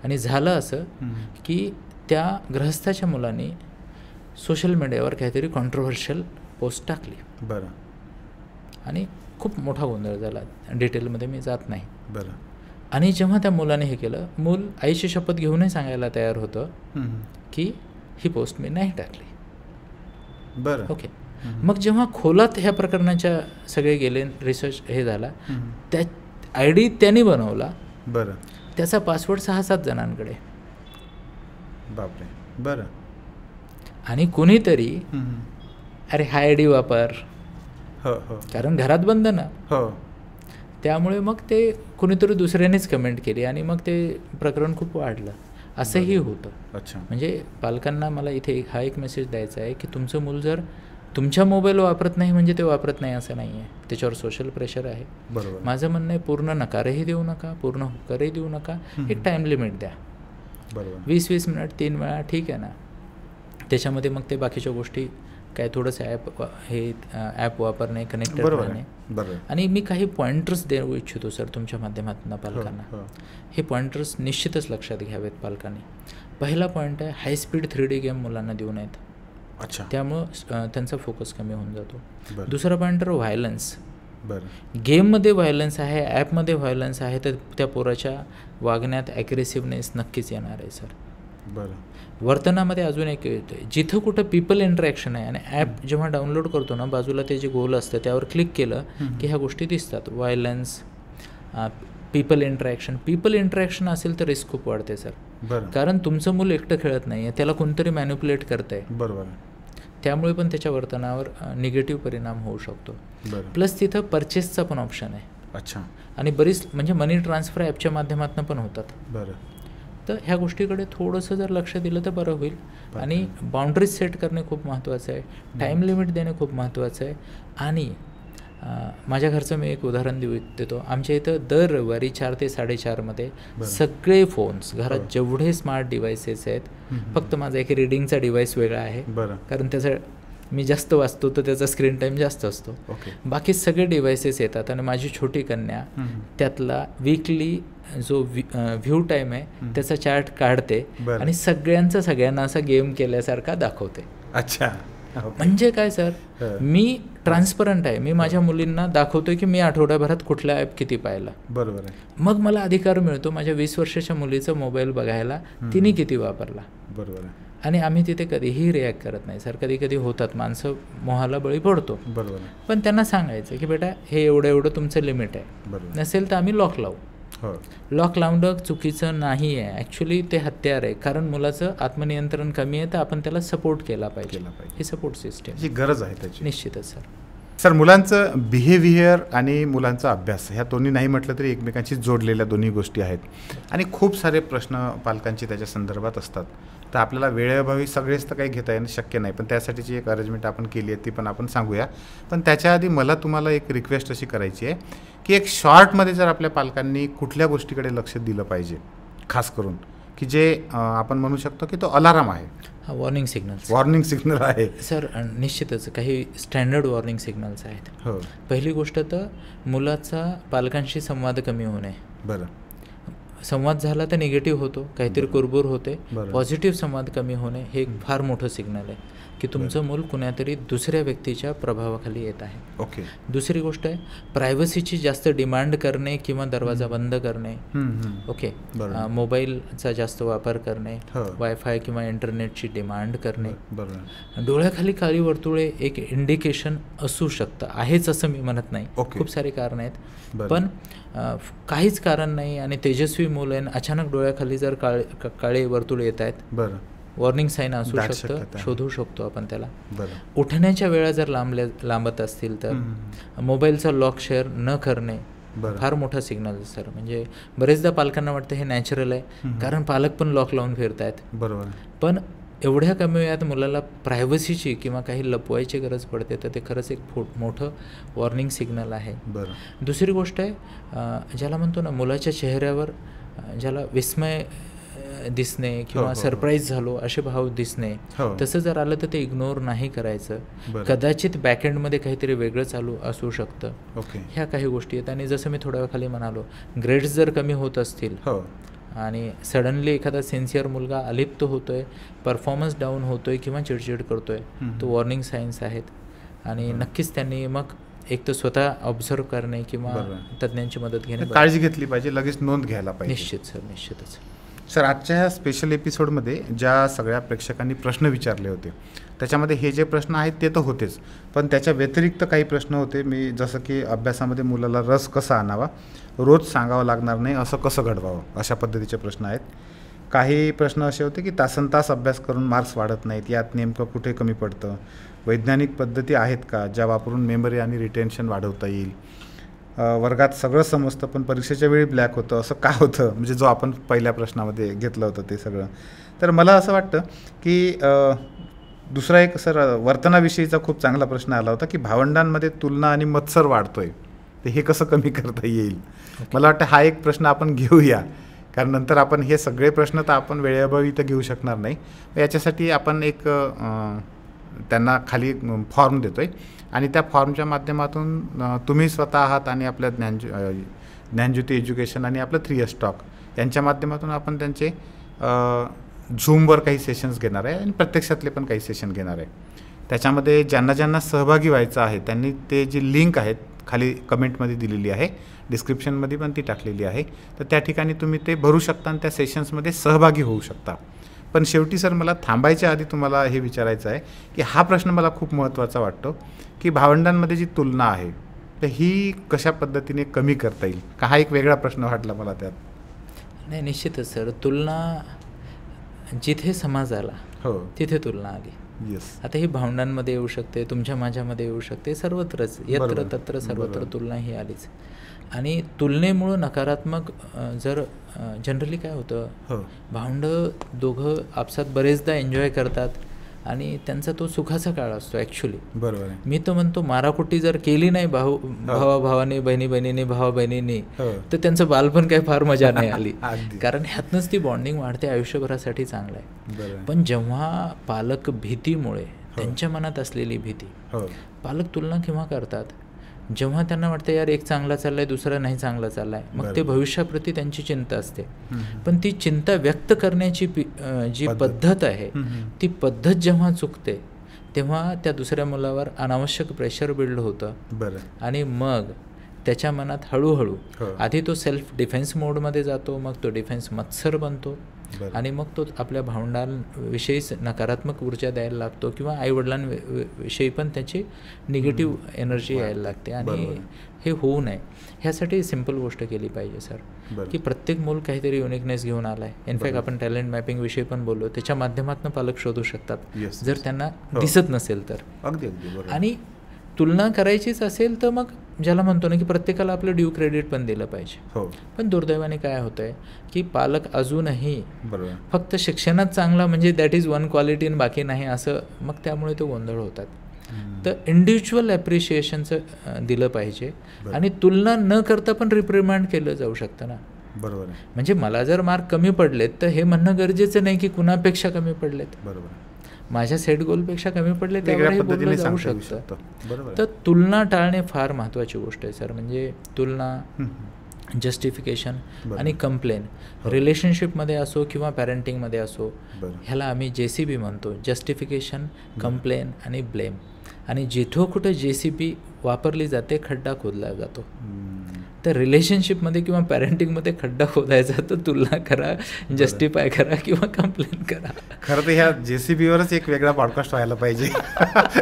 [SPEAKER 1] आणि झालं असं की त्या गृहस्थाच्या मुलांनी सोशल मीडियावर काहीतरी कॉन्ट्रोव्हर्शियल पोस्ट टाकली.
[SPEAKER 2] बरं.
[SPEAKER 1] आणि खूप मोठा गोंधळ झाला, डिटेलमध्ये मी जात नाही.
[SPEAKER 2] बरं.
[SPEAKER 1] आणि जेव्हा त्या मुलाने हे केलं, मूल आईची शपथ घेऊनही सांगायला तयार होतं की ही पोस्ट मी नाही टाकली.
[SPEAKER 2] बरं.
[SPEAKER 1] ओके. मग जेव्हा खोलात ह्या प्रकरणाच्या सगळे गेले, रिसर्च हे झाला, त्या ID त्यांनी बनवला.
[SPEAKER 2] बरं.
[SPEAKER 1] त्याचा पासवर्ड 6-7 जणांकडे.
[SPEAKER 2] बापरे. बरं.
[SPEAKER 1] आणि कोणीतरी अरे हा ID वापर, कारण घरात बंद ना. त्यामुळे मग ते कुणीतरी दुसऱ्यानेच कमेंट केली आणि मग ते प्रकरण खूप वाढलं. असंही होतं.
[SPEAKER 2] अच्छा.
[SPEAKER 1] म्हणजे पालकांना मला इथे हा एक मेसेज द्यायचा आहे की तुमचं मूल जर तुमच्या मोबाईल वापरत नाही म्हणजे ते वापरत नाही असं नाही आहे, त्याच्यावर सोशल प्रेशर आहे.
[SPEAKER 2] बरोबर.
[SPEAKER 1] माझं म्हणणं आहे, पूर्ण नकारही देऊ नका, पूर्ण होकारही देऊ नका, एक टाईम लिमिट द्या.
[SPEAKER 2] बरोबर.
[SPEAKER 1] 20-20 मिनिट 3 वेळा ठीक आहे ना. त्याच्यामध्ये मग ते बाकीच्या गोष्टी काय, थोडंसं ॲप वापरणे, कनेक्टेड राहणे. आणि मी काही पॉइंटर्स देऊ इच्छितो सर तुमच्या माध्यमातून पालकांना. हे पॉइंटर्स निश्चितच लक्षात घ्यावेत पालकांनी. पहिला पॉईंट आहे, हाय स्पीड 3D गेम मुलांना देऊ नयेत.
[SPEAKER 2] अच्छा.
[SPEAKER 1] त्यामुळं त्यांचा फोकस कमी होऊन जातो. दुसरा पॉईंटर व्हायलन्स.
[SPEAKER 2] बरं.
[SPEAKER 1] गेममध्ये व्हायलन्स आहे, ॲपमध्ये व्हायलन्स आहे, तर त्या पोराच्या वागण्यात ॲग्रेसिव्हनेस नक्कीच येणार आहे सर.
[SPEAKER 2] बरं.
[SPEAKER 1] वर्तनामध्ये अजून एक येतं, जिथं कुठं पीपल इंटरॅक्शन आहे आणि ॲप जेव्हा डाउनलोड करतो ना, बाजूला ते जे गोल असतं त्यावर क्लिक केलं की ह्या गोष्टी दिसतात. व्हायलन्स, पीपल इंटरॅक्शन असेल तर रिस्क खूप वाढते सर. कारण तुमचं मूल एकटं खेळत नाही आहे, त्याला कोणतरी मॅन्युप्युलेट करत आहे.
[SPEAKER 2] बरोबर.
[SPEAKER 1] त्यामुळे पण त्याच्या वर्तनावर निगेटिव्ह परिणाम होऊ शकतो. प्लस तिथं परचेसचा पण ऑप्शन आहे.
[SPEAKER 2] अच्छा.
[SPEAKER 1] आणि बरीच म्हणजे मनी ट्रान्सफर ॲपच्या माध्यमातून पण होतात.
[SPEAKER 2] बरं.
[SPEAKER 1] तर ह्या गोष्टीकडे थोडंसं जर लक्ष दिलं तर बरं होईल. आणि बाउंड्रीज सेट करणे खूप महत्त्वाचं आहे, टाईम लिमिट देणे खूप महत्त्वाचं आहे. आणि माझ्या घरचं मी एक उदाहरण देतो. आमच्या इथं दर रविवारी 4 ते 4:30मध्ये सगळे फोन्स, घरात जेवढे स्मार्ट डिव्हायसेस आहेत, फक्त माझा एक रीडिंगचा डिव्हाइस वेगळा आहे, कारण त्याचा मी जास्त वाचतो तर त्याचा स्क्रीन टाईम जास्त असतो. बाकी सगळे डिव्हायसेस येतात आणि माझी छोटी कन्या त्यातला वीकली जो व्ह्यू टाईम आहे त्याचा चार्ट काढते आणि सगळ्यांना असा गेम केल्यासारखा दाखवते.
[SPEAKER 2] अच्छा.
[SPEAKER 1] म्हणजे काय सर, मी ट्रान्सपरंट आहे. मी माझ्या मुलींना दाखवतोय की मी आठवड्याभरात कुठला ॲप किती पाहिला.
[SPEAKER 2] बरोबर आहे.
[SPEAKER 1] मग मला अधिकार मिळतो माझ्या 20 वर्षाच्या मुलीचा मोबाईल बघायला, तिने किती वापरला.
[SPEAKER 2] बरोबर आहे.
[SPEAKER 1] आणि आम्ही तिथे कधीही रिॲक्ट करत नाही सर. कधी माणसं मोहाला बळी पडतो.
[SPEAKER 2] बरोबर.
[SPEAKER 1] पण त्यांना सांगायचं की बेटा हे एवढं तुमचं लिमिट आहे, नसेल तर आम्ही लॉक लावू. लॉक लावणं चुकीचं नाही आहे, ॲक्च्युली ते हत्यार आहे. कारण मुलाचं आत्मनियंत्रण कमी आहे तर आपण त्याला सपोर्ट केला पाहिजे. ही सपोर्ट सिस्टम
[SPEAKER 2] गरज आहे त्याची.
[SPEAKER 1] निश्चितच सर.
[SPEAKER 2] सर, मुलांचं बिहेवियर आणि मुलांचा अभ्यास ह्या दोन्ही नाही म्हटलं तरी एकमेकांशी जोडलेल्या दोन्ही गोष्टी आहेत आणि खूप सारे प्रश्न पालकांचे त्याच्या संदर्भात असतात. तर आपल्याला वेळेअभावी सगळेच तर काही घेता येणं शक्य नाही, पण त्यासाठीची एक अरेंजमेंट आपण केली आहे ती पण आपण सांगूया. पण त्याच्या आधी मला तुम्हाला एक रिक्वेस्ट अशी करायची आहे की एक शॉर्टमध्ये जर आपल्या पालकांनी कुठल्या गोष्टीकडे लक्ष दिलं पाहिजे खास करून, की जे आपण म्हणू शकतो की तो अलाराम आहे.
[SPEAKER 1] हा वॉर्निंग सिग्नल
[SPEAKER 2] आहे
[SPEAKER 1] सर. निश्चितच काही स्टँडर्ड वॉर्निंग सिग्नल्स आहेत.
[SPEAKER 2] हो.
[SPEAKER 1] पहिली गोष्ट तर मुलाचा पालकांशी संवाद कमी होणे.
[SPEAKER 2] बरं.
[SPEAKER 1] संवाद झाला तर निगेटिव्ह होतो, काहीतरी कुरबुर होते.
[SPEAKER 2] बरं.
[SPEAKER 1] पॉझिटिव्ह संवाद कमी होणे हे एक फार मोठं सिग्नल आहे की तुमचं मूल कुणातरी दुसऱ्या व्यक्तीच्या प्रभावाखाली येत आहे.
[SPEAKER 2] ओके.
[SPEAKER 1] दुसरी गोष्ट आहे प्रायव्हसीची जास्त डिमांड करणे किंवा दरवाजा बंद करणे. ओके. मोबाईलचा जास्त वापर करणे, वायफाय किंवा इंटरनेटची डिमांड करणे. डोळ्याखाली काळी वर्तुळे एक इंडिकेशन असू शकतं, आहेच असं मी म्हणत नाही, खूप सारे कारण आहेत, पण काहीच कारण नाही आणि तेजस्वी मुलं आहे, अचानक डोळ्याखाली जर काळे वर्तुळे येत आहेत, बरं, वॉर्निंग साईन असू शकतं, शोधू शकतो आपण त्याला. उठण्याच्या वेळा जर लांबत असतील तर मोबाईलचा लॉक शेअर न करणे फार मोठा सिग्नल सर. म्हणजे बरेचदा पालकांना वाटतं हे नॅचरल आहे कारण पालक पण लॉक लावून फिरतायत. बरोबर. पण एवढ्या कमी वेळात मुलाला प्रायव्हसीची किंवा काही लपवायची गरज पडते तर ते खरंच एक मोठं वॉर्निंग सिग्नल आहे. दुसरी गोष्ट आहे ज्याला म्हणतो ना मुलाच्या चेहऱ्यावर ज्याला विस्मय दिसणे किंवा सरप्राईज झालो असे भाव दिसणे, तसं जर आलं तर ते इग्नोर नाही करायचं. कदाचित बॅकएंडमध्ये काहीतरी वेगळं चालू असू शकतं. ह्या काही गोष्टी आहेत. आणि जसं मी थोड्या वेळाखाली म्हणालो, ग्रेड्स जर कमी होत असतील आणि सडनली एखादा सिन्सिअर मुलगा अलिप्त होतोय, परफॉर्मन्स डाऊन होतोय किंवा चिडचिड करतोय, तो वॉर्निंग सायन्स आहेत. आणि नक्कीच त्यांनी मग एक तर स्वतः ऑब्झर्व करणे किंवा तज्ज्ञांची मदत घेणे,
[SPEAKER 2] काळजी घेतली पाहिजे, लगेच नोंद घ्यायला पाहिजे.
[SPEAKER 1] निश्चित सर, निश्चितच.
[SPEAKER 2] सर, आजच्या ह्या स्पेशल एपिसोडमध्ये ज्या सगळ्या प्रेक्षकांनी प्रश्न विचारले होते त्याच्यामध्ये हे जे प्रश्न आहेत ते तर होतेच, पण त्याच्या व्यतिरिक्त काही प्रश्न होते. मी जसं की अभ्यासामध्ये मुलाला रस कसा आणावा, रोज सांगावं लागणार नाही असं कसं घडवावं, अशा पद्धतीचे प्रश्न आहेत. काही प्रश्न असे होते की तासनतास अभ्यास करून मार्क्स वाढत नाहीत, यात नेमकं कुठे कमी पडतं, वैज्ञानिक पद्धती आहेत का ज्या वापरून मेमरी आणि रिटेन्शन वाढवता येईल, वर्गात सगळं समजतं पण परीक्षेच्या वेळी ब्लॅक होतं, असं का होतं, म्हणजे जो आपण पहिल्या प्रश्नामध्ये घेतलं होतं ते सगळं. तर मला असं वाटतं की दुसरा एक सर वर्तनाविषयीचा खूप चांगला प्रश्न आला होता की भावंडांमध्ये तुलना आणि मत्सर वाढतोय, तर हे कसं कमी करता येईल. मला वाटतं हा एक प्रश्न आपण घेऊया, कारण नंतर आपण हे सगळे प्रश्न तर आपण वेळेअभावी तर घेऊ शकणार नाही. याच्यासाठी आपण एक त्यांना खाली फॉर्म देतो आहे आणि त्या फॉर्मच्या माध्यमातून तुम्ही स्वतः आहात आणि आपल्या ज्ञानज्योती एज्युकेशन आणि आपलं 3S टॉक यांच्या माध्यमातून आपण त्यांचे झूमवर काही सेशन्स घेणार आहे आणि प्रत्यक्षातले पण काही सेशन घेणार आहे. त्याच्यामध्ये ज्यांना ज्यांना सहभागी व्हायचं आहे त्यांनी ते जी लिंक आहेत खाली कमेंटमध्ये दिलेली आहे, डिस्क्रिप्शनमध्ये पण ती टाकलेली आहे, तर त्या ठिकाणी तुम्ही ते भरू शकता आणि त्या सेशन्समध्ये सहभागी होऊ शकता. पण शेवटी सर मला थांबायच्या आधी तुम्हाला हे विचारायचं आहे की हा प्रश्न मला खूप महत्त्वाचा वाटतो की भावंडांमध्ये जी तुलना आहे तर ही कशा पद्धतीने कमी करता येईल का, हा एक वेगळा प्रश्न वाटला मला त्यात.
[SPEAKER 1] नाही, निश्चितच सर, तुलना जिथे समाज आला तिथे तुलना आली. आता ही भावंडांमध्ये येऊ शकते, तुमच्या माझ्यामध्ये येऊ शकते, सर्वत्रच यत्र तत्र सर्वत्र तुलना ही आलीच. आणि तुलनेमुळं नकारात्मक जर जनरली काय होतं, भावंड दोघं आपसात बरेचदा एन्जॉय करतात आणि त्यांचा तो सुखाचा काळ असतो ॲक्च्युली. बरोबर. मी तर म्हणतो माराकुटी जर केली नाही भावाभावाने, बहिणी बहिणीने, भावा बहिणीने, तर त्यांचं बालपण काही फार मजा नाही आली, कारण ह्यातनंच ती बॉन्डिंग वाढते, आयुष्यभरासाठी चांगलं आहे. पण जेव्हा पालक भीतीमुळे, त्यांच्या मनात असलेली भीती, पालक तुलना केव्हा करतात, जेव्हा त्यांना वाटतं यार एक चांगला चाललाय दुसरा नाही चांगला चाललाय, मग ते भविष्याप्रती त्यांची चिंता असते. पण ती चिंता व्यक्त करण्याची जी पद्धत आहे ती पद्धत जेव्हा चुकते तेव्हा त्या दुसऱ्या मुलावर अनावश्यक प्रेशर बिल्ड होतं आणि मग त्याच्या मनात हळूहळू आधी तो सेल्फ डिफेन्स मोडमध्ये जातो, मग तो डिफेन्स मत्सर बनतो आणि मग तो आपल्या भावंडांविषयीच नकारात्मक ऊर्जा द्यायला लागतो किंवा आईवडिलांविषयी पण त्याची निगेटिव्ह एनर्जी यायला लागते. आणि हे होऊ नये ह्यासाठी सिम्पल गोष्ट केली पाहिजे सर, की प्रत्येक मूल काहीतरी युनिकनेस घेऊन आला आहे. इनफॅक्ट आपण टॅलेंट मॅपिंग विषयी पण बोललो, त्याच्या माध्यमातून पालक शोधू शकतात जर त्यांना दिसत नसेल तर. आणि तुलना करायचीच असेल तर मग ज्याला म्हणतो ना की प्रत्येकाला आपलं ड्यू क्रेडिट पण दिलं पाहिजे.
[SPEAKER 2] हो
[SPEAKER 1] पण दुर्दैवाने काय होतं आहे की पालक अजूनही
[SPEAKER 2] बरोबर.
[SPEAKER 1] फक्त शिक्षणात चांगला म्हणजे दॅट इज वन क्वालिटी आणि बाकी नाही असं, मग त्यामुळे तो गोंधळ होतात. तर इंडिव्हिज्युअल ॲप्रिशिएशनचं दिलं पाहिजे आणि तुलना न करता पण रिप्रिमांड केलं जाऊ शकतं ना.
[SPEAKER 2] बरोबर आहे.
[SPEAKER 1] म्हणजे मला जर मार्क कमी पडलेत तर हे म्हणणं गरजेचं नाही की कुणापेक्षा कमी पडलेत,
[SPEAKER 2] बरोबर.
[SPEAKER 1] माझ्या सेट गोलपेक्षा कमी पडले
[SPEAKER 2] वेगळ्या
[SPEAKER 1] त्यावर हे बोललं
[SPEAKER 2] पद्धतीने
[SPEAKER 1] जाऊ
[SPEAKER 2] सांगता येऊ
[SPEAKER 1] शकतं.
[SPEAKER 2] शकतं. बरोबर
[SPEAKER 1] तर तुलना टाळणे फार महत्त्वाची गोष्ट आहे सर. म्हणजे तुलना, जस्टिफिकेशन आणि कंप्लेन रिलेशनशिपमध्ये असो किंवा पॅरेंटिंगमध्ये असो,
[SPEAKER 2] बरं.
[SPEAKER 1] ह्याला आम्ही JCB म्हणतो, जस्टिफिकेशन, कंप्लेन आणि ब्लेम. आणि जिथं कुठं JCB वापरली जाते खड्डा खोदला जातो. तर रिलेशनशिपमध्ये किंवा पॅरेंटिंगमध्ये खड्डा खोदायचा तर तुलना करा, जस्टिफाय करा किंवा कंप्लेन करा.
[SPEAKER 2] खरं तर ह्या JCBवरच एक वेगळा पॉडकास्ट व्हायला पाहिजे.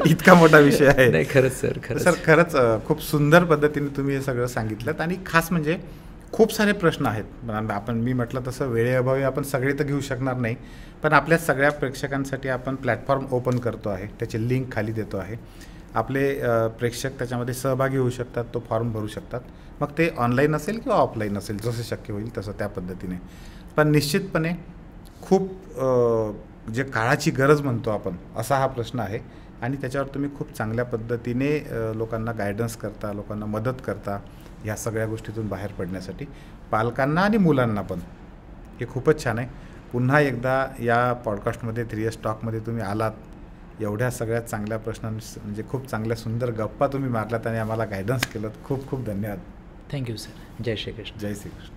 [SPEAKER 2] इतका मोठा विषय आहे.
[SPEAKER 1] नाही खरंच सर,
[SPEAKER 2] खरंच खूप सुंदर पद्धतीने तुम्ही हे सगळं सांगितलं. आणि खास म्हणजे खूप सारे प्रश्न आहेत. आपण मी म्हटलं तसं वेळेअभावी आपण सगळे तर घेऊ शकणार नाही, पण आपल्या सगळ्या प्रेक्षकांसाठी आपण प्लॅटफॉर्म ओपन करतो आहे, त्याची लिंक खाली देतो आहे. आपले प्रेक्षक त्याच्यामध्ये सहभागी होऊ शकतात, तो फॉर्म भरू शकतात. मग ते ऑनलाईन असेल किंवा ऑफलाईन असेल, जसं शक्य होईल तसं त्या पद्धतीने. पण निश्चितपणे खूप जे काळाची गरज म्हणतो आपण, असा हा प्रश्न आहे. आणि त्याच्यावर तुम्ही खूप चांगल्या पद्धतीने लोकांना गायडन्स करता, लोकांना मदत करता ह्या सगळ्या गोष्टीतून बाहेर पडण्यासाठी, पालकांना आणि मुलांना पण. हे खूपच छान आहे. पुन्हा एकदा या पॉडकास्टमध्ये 3S टॉकमध्ये तुम्ही आलात, एवढ्या सगळ्या चांगल्या प्रश्नांची म्हणजे खूप चांगल्या सुंदर गप्पा तुम्ही मारल्यात आणि आम्हाला गायडन्स केलं. खूप खूप धन्यवाद.
[SPEAKER 1] Thank you sir. जय श्रीकृष्ण.
[SPEAKER 2] जय श्रीकृष्ण.